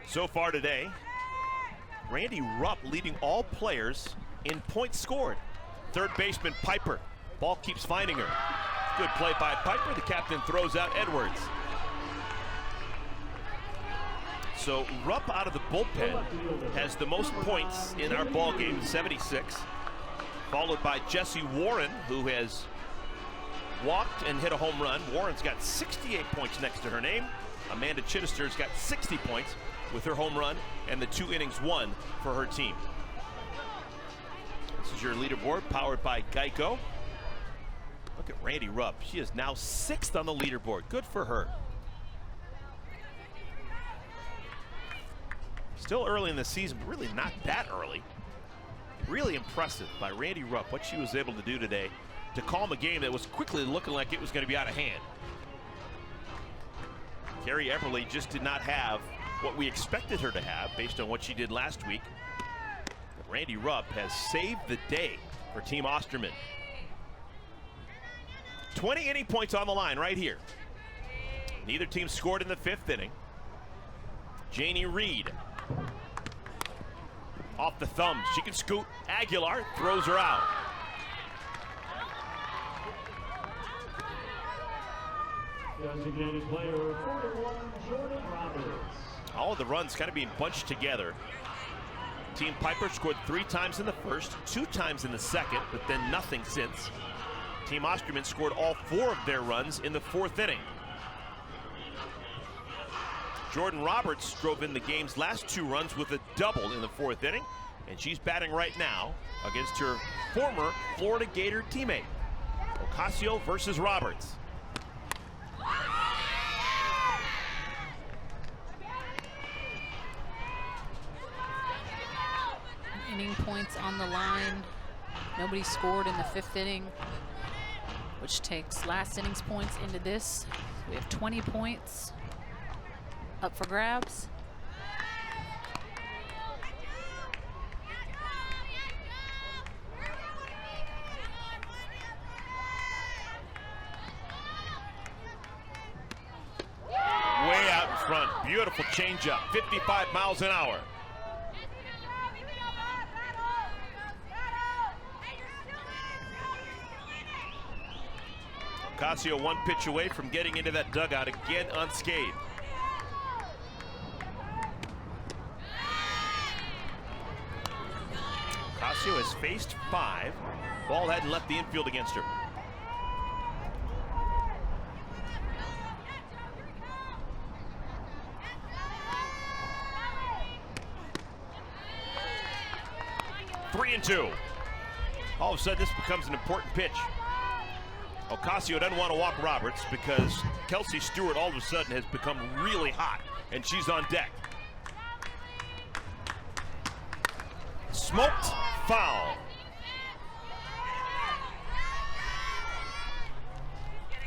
So far today, Randy Rupp leading all players in points scored. Third baseman Piper. Ball keeps finding her. Good play by Piper. The captain throws out Edwards. So Rupp out of the bullpen has the most points in our ball game, 76. Followed by Jessie Warren, who has walked and hit a home run. Warren's got 68 points next to her name. Amanda Chittister's got 60 points with her home run and the 2 innings won for her team. This is your leaderboard powered by Geico. Look at Randy Rupp. She is now 6th on the leaderboard. Good for her. Still early in the season, but really not that early. Really impressive by Randy Rupp, what she was able to do today to calm a game that was quickly looking like it was going to be out of hand. Carrie Everly just did not have what we expected her to have based on what she did last week. But Randy Rupp has saved the day for Team Osterman. 20 inning points on the line right here. Neither team scored in the 5th inning. Janie Reed. Off the thumb, she can scoot. Aguilar throws her out. Designated player 41, Jordan Roberts. All of the runs kind of being bunched together. Team Piper scored 3 times in the first, 2 times in the second, but then nothing since. Team Osterman scored all 4 of their runs in the 4th inning. Jordan Roberts drove in the game's last 2 runs with a double in the 4th inning, and she's batting right now against her former Florida Gator teammate. Ocasio versus Roberts. Inning points on the line. Nobody scored in the 5th inning, which takes last inning's points into this. We have 20 points up for grabs. Way out in front. Beautiful changeup. 55 miles an hour. Ocasio 1 pitch away from getting into that dugout again unscathed. Ocasio has faced 5. Ball hadn't left the infield against her. Three and 2. All of a sudden, this becomes an important pitch. Ocasio doesn't want to walk Roberts because Kelsey Stewart all of a sudden has become really hot, and she's on deck. Smoked foul.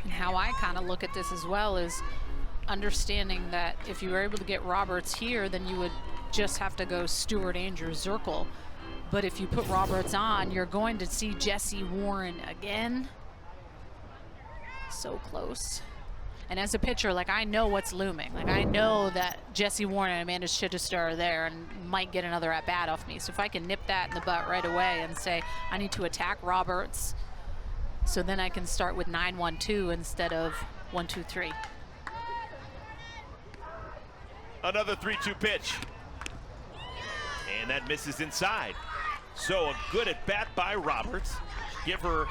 And how I kind of look at this as well is understanding that if you were able to get Roberts here, then you would just have to go Stewart, Andrews, Zirkle. But if you put Roberts on, you're going to see Jessie Warren again. So close. And as a pitcher, like, I know what's looming. Like, I know that Jessie Warren and Amanda Chittister are there and might get another at-bat off me. So if I can nip that in the butt right away and say, I need to attack Roberts, so then I can start with 9-1-2 instead of 1-2-3. Another 3-2 pitch. And that misses inside. So a good at-bat by Roberts. Give her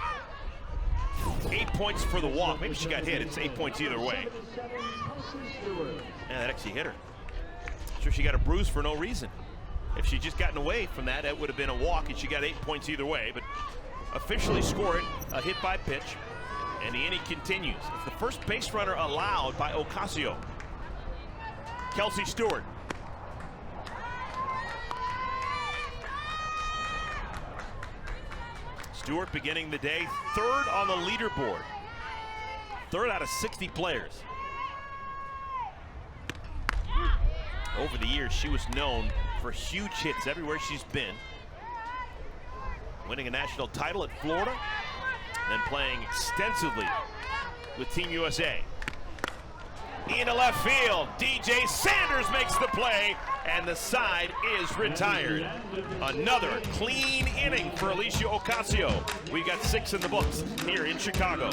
8 points for the walk. Maybe she got hit. It's 8 points either way. Yeah, that actually hit her. Sure, she got a bruise for no reason. If she'd just gotten away from that, that would have been a walk, and she got 8 points either way. But officially scored a hit by pitch, and the inning continues. It's the first base runner allowed by Ocasio. Kelsey Stewart. Stewart beginning the day 3rd on the leaderboard. 3rd out of 60 players. Over the years, she was known for huge hits everywhere she's been. Winning a national title at Florida, and then playing extensively with Team USA. Into left field, DJ Sanders makes the play, and the side is retired. Another clean inning for Alicia Ocasio. We got 6 in the books here in Chicago.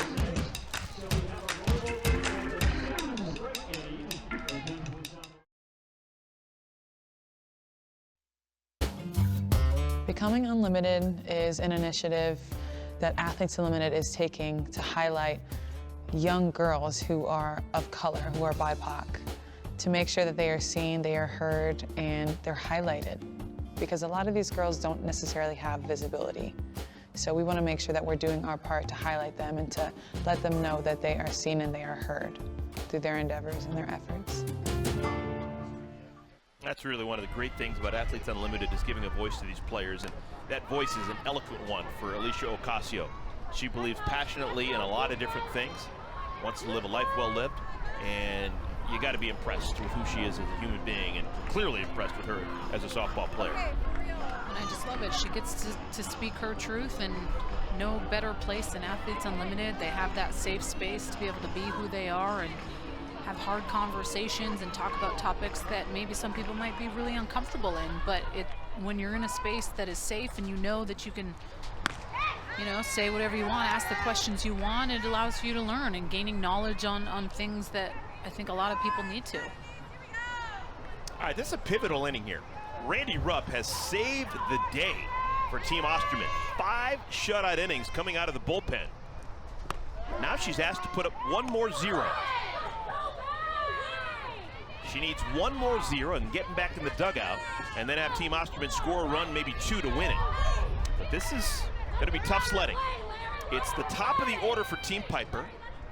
Becoming Unlimited is an initiative that Athletes Unlimited is taking to highlight young girls who are of color, who are BIPOC, to make sure that they are seen, they are heard, and they're highlighted. Because a lot of these girls don't necessarily have visibility. So we want to make sure that we're doing our part to highlight them and to let them know that they are seen and they are heard through their endeavors and their efforts. That's really one of the great things about Athletes Unlimited, is giving a voice to these players, and that voice is an eloquent one for Alicia Ocasio. She believes passionately in a lot of different things, wants to live a life well lived, and you got to be impressed with who she is as a human being, and clearly impressed with her as a softball player. And I just love it. She gets to speak her truth, and no better place than Athletes Unlimited. They have that safe space to be able to be who they are and have hard conversations and talk about topics that maybe some people might be really uncomfortable in. But when you're in a space that is safe and you know that you can, say whatever you want, ask the questions you want, it allows you to learn and gaining knowledge on things that I think a lot of people need to. All right, this is a pivotal inning here. Randy Rupp has saved the day for Team Osterman. 5 shutout innings coming out of the bullpen. Now she's asked to put up one more 0. She needs one more 0 and getting back in the dugout, and then have Team Osterman score a run, maybe 2, to win it. But this is going to be tough sledding. It's the top of the order for Team Piper: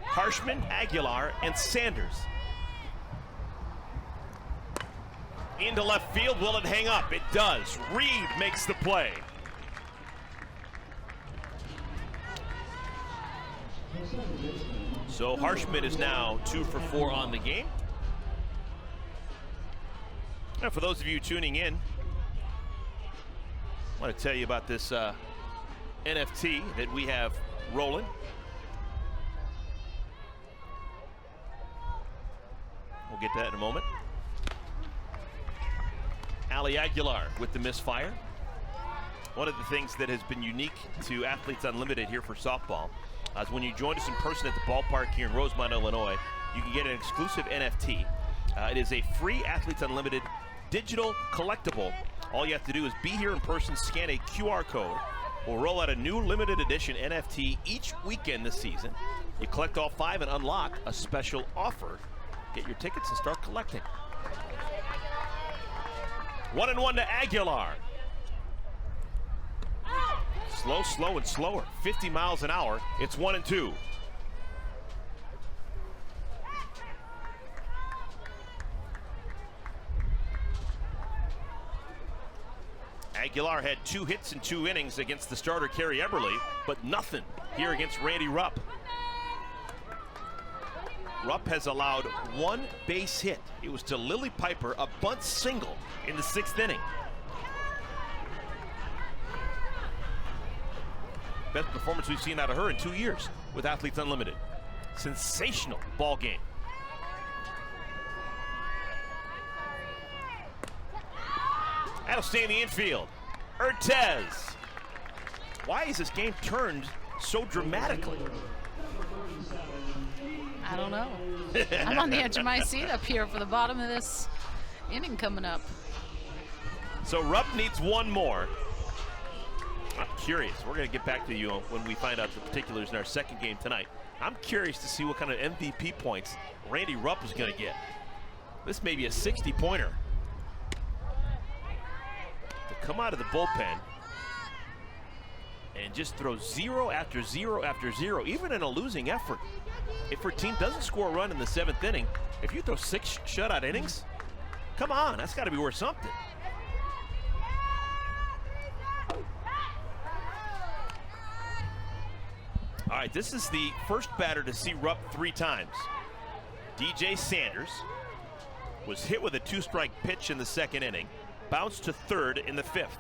Harshman, Aguilar, and Sanders. Into left field, will it hang up? It does. Reed makes the play. So Harshman is now 2 for 4 on the game. Now, for those of you tuning in, I want to tell you about this NFT that we have rolling. We'll get to that in a moment. Ali Aguilar with the misfire. One of the things that has been unique to Athletes Unlimited here for softball is when you join us in person at the ballpark here in Rosemont, Illinois, you can get an exclusive NFT. It is a free Athletes Unlimited digital collectible All you have to do is be here in person, scan a QR code. We'll roll out a new limited edition NFT each weekend this season. You collect all 5 and unlock a special offer. Get your tickets and start collecting. 1-1 to Aguilar. Slow, slow, and slower. 50 miles an hour. It's 1-2. Aguilar had 2 hits in 2 innings against the starter Carrie Eberle, but nothing here against Randy Rupp. Rupp has allowed 1 base hit. It was to Lily Piper, a bunt single in the 6th inning. Best performance we've seen out of her in 2 years with Athletes Unlimited. Sensational ball game. That'll stay in the infield. Urtez. Why is this game turned so dramatically? I don't know. I'm on the edge of my seat up here for the bottom of this inning coming up. So Rupp needs 1 more. I'm curious. We're going to get back to you when we find out the particulars in our second game tonight. I'm curious to see what kind of MVP points Randy Rupp is going to get. This may be a 60-pointer. To come out of the bullpen and just throw 0 after 0 after 0, even in a losing effort. If her team doesn't score a run in the 7th inning, if you throw 6 shutout innings, come on, that's got to be worth something. All right, this is the first batter to see Rupp 3 times. DJ Sanders was hit with a 2-strike pitch in the 2nd inning, bounced to 3rd in the 5th.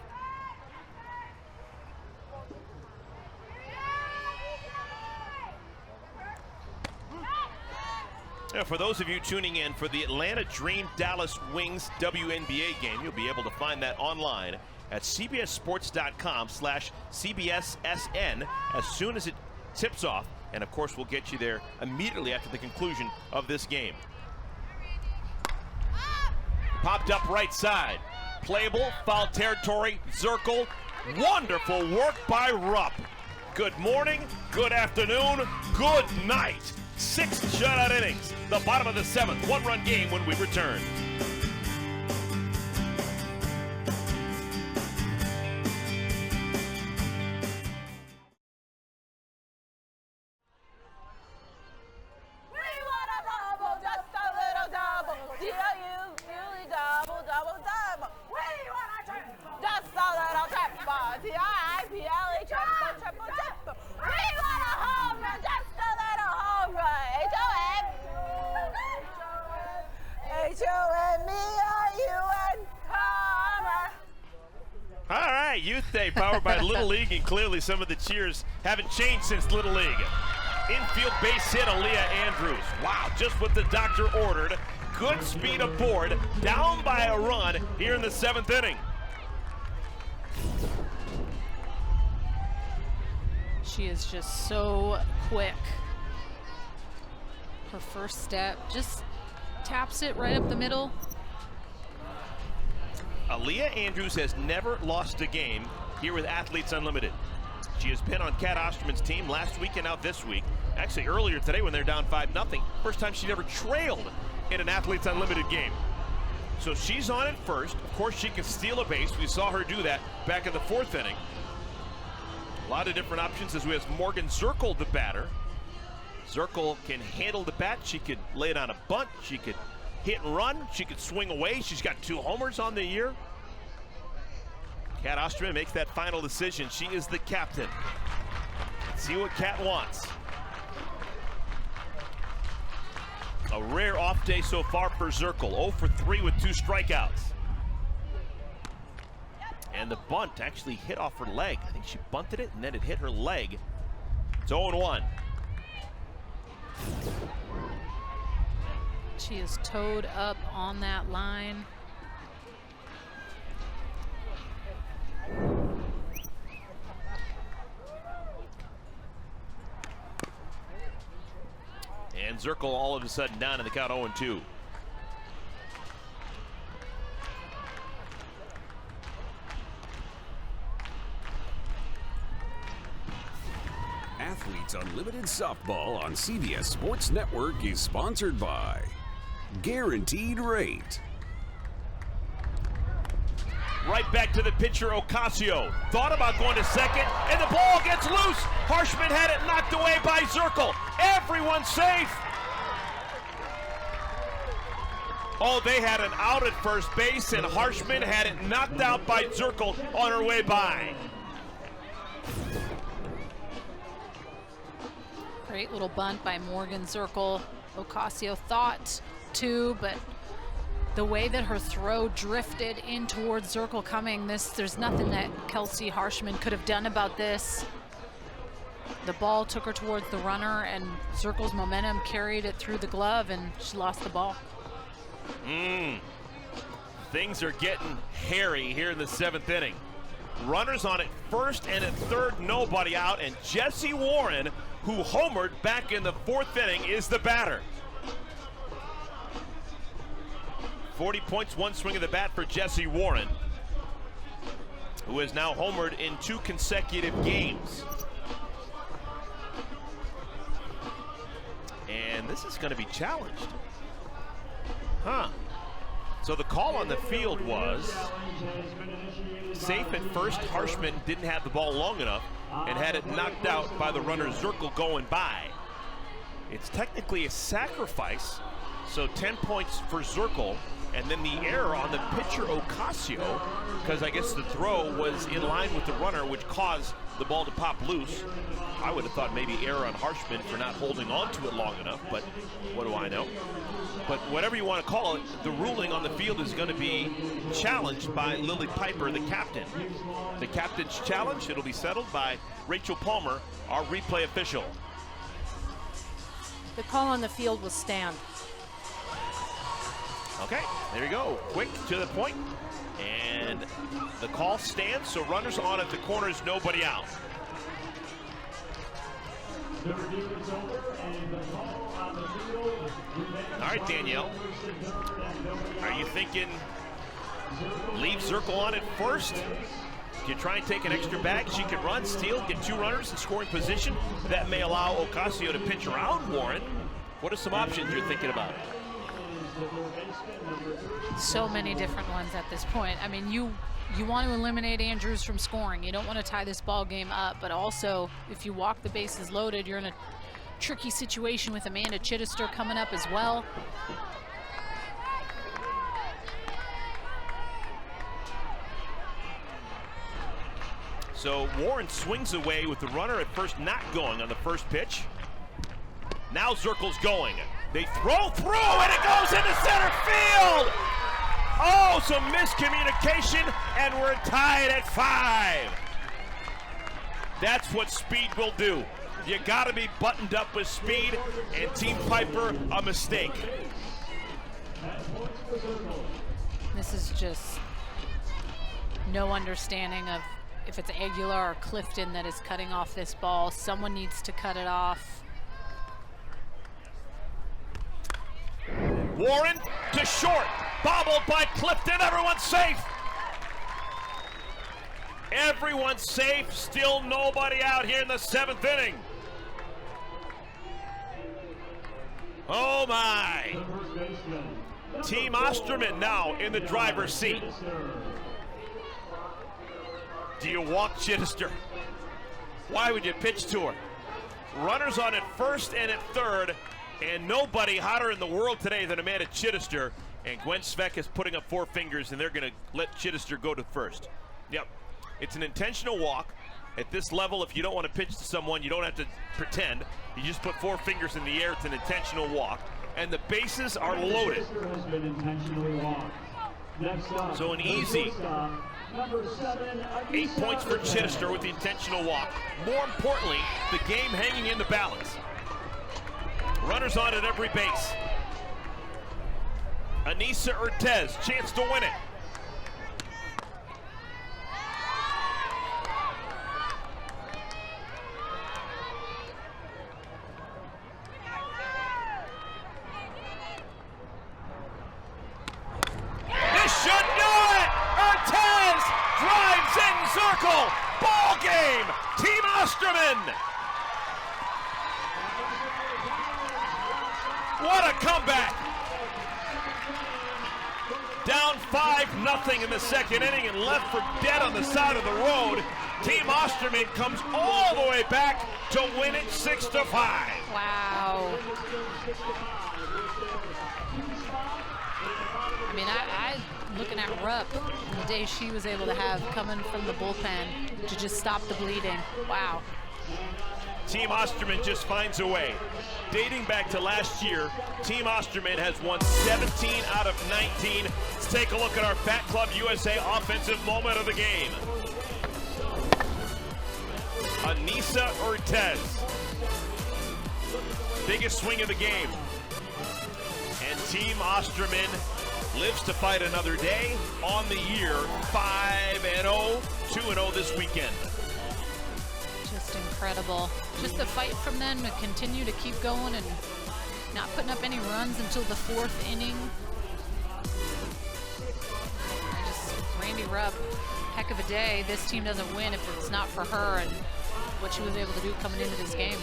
Now, for those of you tuning in for the Atlanta Dream Dallas Wings WNBA game, you'll be able to find that online at cbssports.com/CBSSN as soon as it tips off. And of course, we'll get you there immediately after the conclusion of this game. Popped up right side. Playable, foul territory, Zirkle. Wonderful work by Rupp. Good morning, good afternoon, good night. 6 shutout innings. The bottom of the 7th. 1-run game when we return. Youth Day powered by Little League, and clearly some of the cheers haven't changed since Little League. Infield base hit, Aaliyah Andrews. Wow, just what the doctor ordered. Good speed aboard, down by a run here in the 7th inning. She is just so quick. Her first step just taps it right up the middle. Aaliyah Andrews has never lost a game here with Athletes Unlimited. She has been on Kat Osterman's team last week and now this week. Actually, earlier today when they're down 5-0, first time she'd ever trailed in an Athletes Unlimited game. So she's on it first. Of course, she can steal a base. We saw her do that back in the 4th inning. A lot of different options as we have Morgan Zirkle, the batter. Zirkle can handle the bat. She could lay it on a bunt. She could hit and run. She could swing away. She's got 2 homers on the year. Kat Osterman makes that final decision. She is the captain. Let's see what Kat wants. A rare off day so far for Zirkle. 0 for 3 with 2 strikeouts. And the bunt actually hit off her leg. I think she bunted it and then it hit her leg. It's 0-1. She is towed up on that line. And Zirkle all of a sudden down in the count 0-2. Athletes Unlimited Softball on CBS Sports Network is sponsored by Guaranteed Rate. Right back to the pitcher, Ocasio. Thought about going to second, and the ball gets loose. Harshman had it knocked away by Zirkle. Everyone's safe. Oh, they had an out at first base, and Harshman had it knocked out by Zirkle on her way by. Great little bunt by Morgan Zirkle. Ocasio thought too, but the way that her throw drifted in towards Zirkle coming, there's nothing that Kelsey Harshman could have done about this. The ball took her towards the runner, and Zirkle's momentum carried it through the glove, and she lost the ball. Things are getting hairy here in the 7th inning. Runners on at first and at third, nobody out, and Jesse Warren, who homered back in the 4th inning, is the batter. 40 points, 1 swing of the bat for Jesse Warren, who has now homered in 2 consecutive games. And this is going to be challenged. So the call on the field was safe at first. Harshman didn't have the ball long enough and had it knocked out by the runner Zirkle going by. It's technically a sacrifice, so 10 points for Zirkle, and then the error on the pitcher Ocasio, because I guess the throw was in line with the runner, which caused the ball to pop loose. I would have thought maybe error on Harshman for not holding on to it long enough, but what do I know? But whatever you want to call it, the ruling on the field is going to be challenged by Lily Piper, the captain. The captain's challenge, it'll be settled by Rachel Palmer, our replay official. The call on the field will stand. Okay, there you go. Quick to the point. And the call stands, so runners on at the corners, nobody out. All right, Danielle. Are you thinking leave Zirkle on at first? Do you try and take an extra bag? She can run, steal, get 2 runners in scoring position. That may allow Ocasio to pitch around Warren. What are some options you're thinking about? So many different ones at this point. I mean, you want to eliminate Andrews from scoring. You don't want to tie this ball game up, but also if you walk the bases loaded, you're in a tricky situation with Amanda Chittister coming up as well. So Warren swings away with the runner at first not going on the first pitch. Now Zirkle's going. They throw through, and it goes into center field! Oh, some miscommunication, and we're tied at 5. That's what speed will do. You gotta be buttoned up with speed, and Team Piper, a mistake. This is just no understanding of if it's Aguilar or Clifton that is cutting off this ball. Someone needs to cut it off. Warren to short, bobbled by Clifton. Everyone's safe. Everyone's safe. Still nobody out here in the 7th inning. Oh my. Team Osterman now in the driver's seat. Do you walk Chittister? Why would you pitch to her? Runners on at first and at third. And nobody hotter in the world today than Amanda Chittister. And Gwen Svek is putting up 4 fingers, and they're going to let Chittister go to first. Yep. It's an intentional walk. At this level, if you don't want to pitch to someone, you don't have to pretend. You just put 4 fingers in the air. It's an intentional walk. And the bases are loaded. So an easy 8 points for Chittister with the intentional walk. More importantly, the game hanging in the balance. Runners on at every base. Anissa Ortez, chance to win it. This should do it! Ortez drives in Zirkle. Ball game. Team Osterman. comeback. Down 5-0 in the second inning and left for dead on the side of the road. Team Osterman comes all the way back to win it 6-5. Wow. I mean, I'm looking at Rupp and the day she was able to have coming from the bullpen to just stop the bleeding. Wow. Team Osterman just finds a way. Dating back to last year, Team Osterman has won 17 out of 19. Let's take a look at our Bat Club USA offensive moment of the game. Anissa Ortiz. Biggest swing of the game. And Team Osterman lives to fight another day on the year. 5-0, 2-0 this weekend. Just incredible. Just a fight from them to continue to keep going and not putting up any runs until the 4th inning. Randy Rupp, heck of a day. This team doesn't win if it's not for her and what she was able to do coming into this game.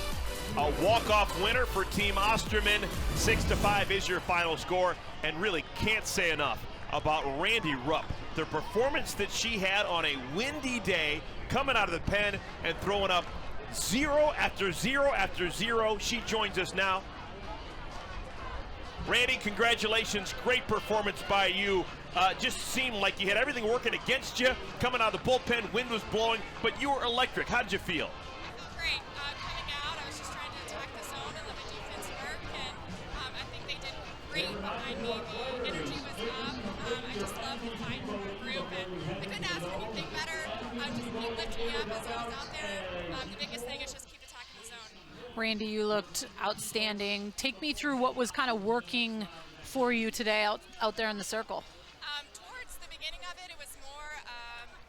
A walk-off winner for Team Osterman. 6-5 is your final score, and really can't say enough about Randy Rupp. The performance that she had on a windy day, coming out of the pen and throwing up 0 after 0 after 0. She joins us now. Randy, congratulations. Great performance by you. Just seemed like you had everything working against you. Coming out of the bullpen, wind was blowing, but you were electric. How'd you feel? I felt great. Coming out, I was just trying to attack the zone and let my defense work, and I think they did great behind me. The energy was up. I just love the fight from the group, and I couldn't ask for anything better. Just keep lifting me up as I was out there. The biggest thing is just keep attacking the zone. Randy, you looked outstanding. Take me through what was kind of working for you today out there in the circle. Towards the beginning of it, it was more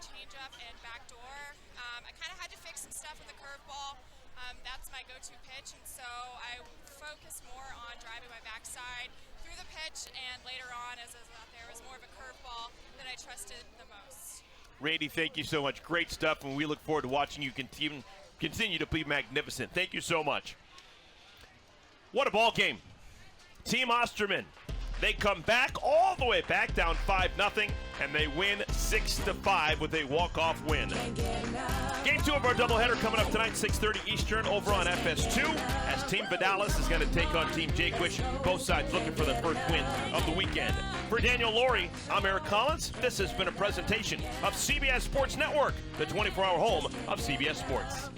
change-up and backdoor. I kind of had to fix some stuff with the curveball. That's my go-to pitch, and so I focused more on driving my backside through the pitch, and later on, as I was out there, it was more of a curveball that I trusted the most. Randy, thank you so much. Great stuff, and we look forward to watching you continue to be magnificent. Thank you so much. What a ball game. Team Osterman, they come back all the way back, down 5-0, and they win 6-5 with a walk-off win. Game 2 of our doubleheader coming up tonight, 6:30 Eastern, over on FS2, as Team Vidalis is going to take on Team Jaquish. Both sides looking for their first win of the weekend. For Daniel Laurie, I'm Eric Collins. This has been a presentation of CBS Sports Network, the 24-hour home of CBS Sports.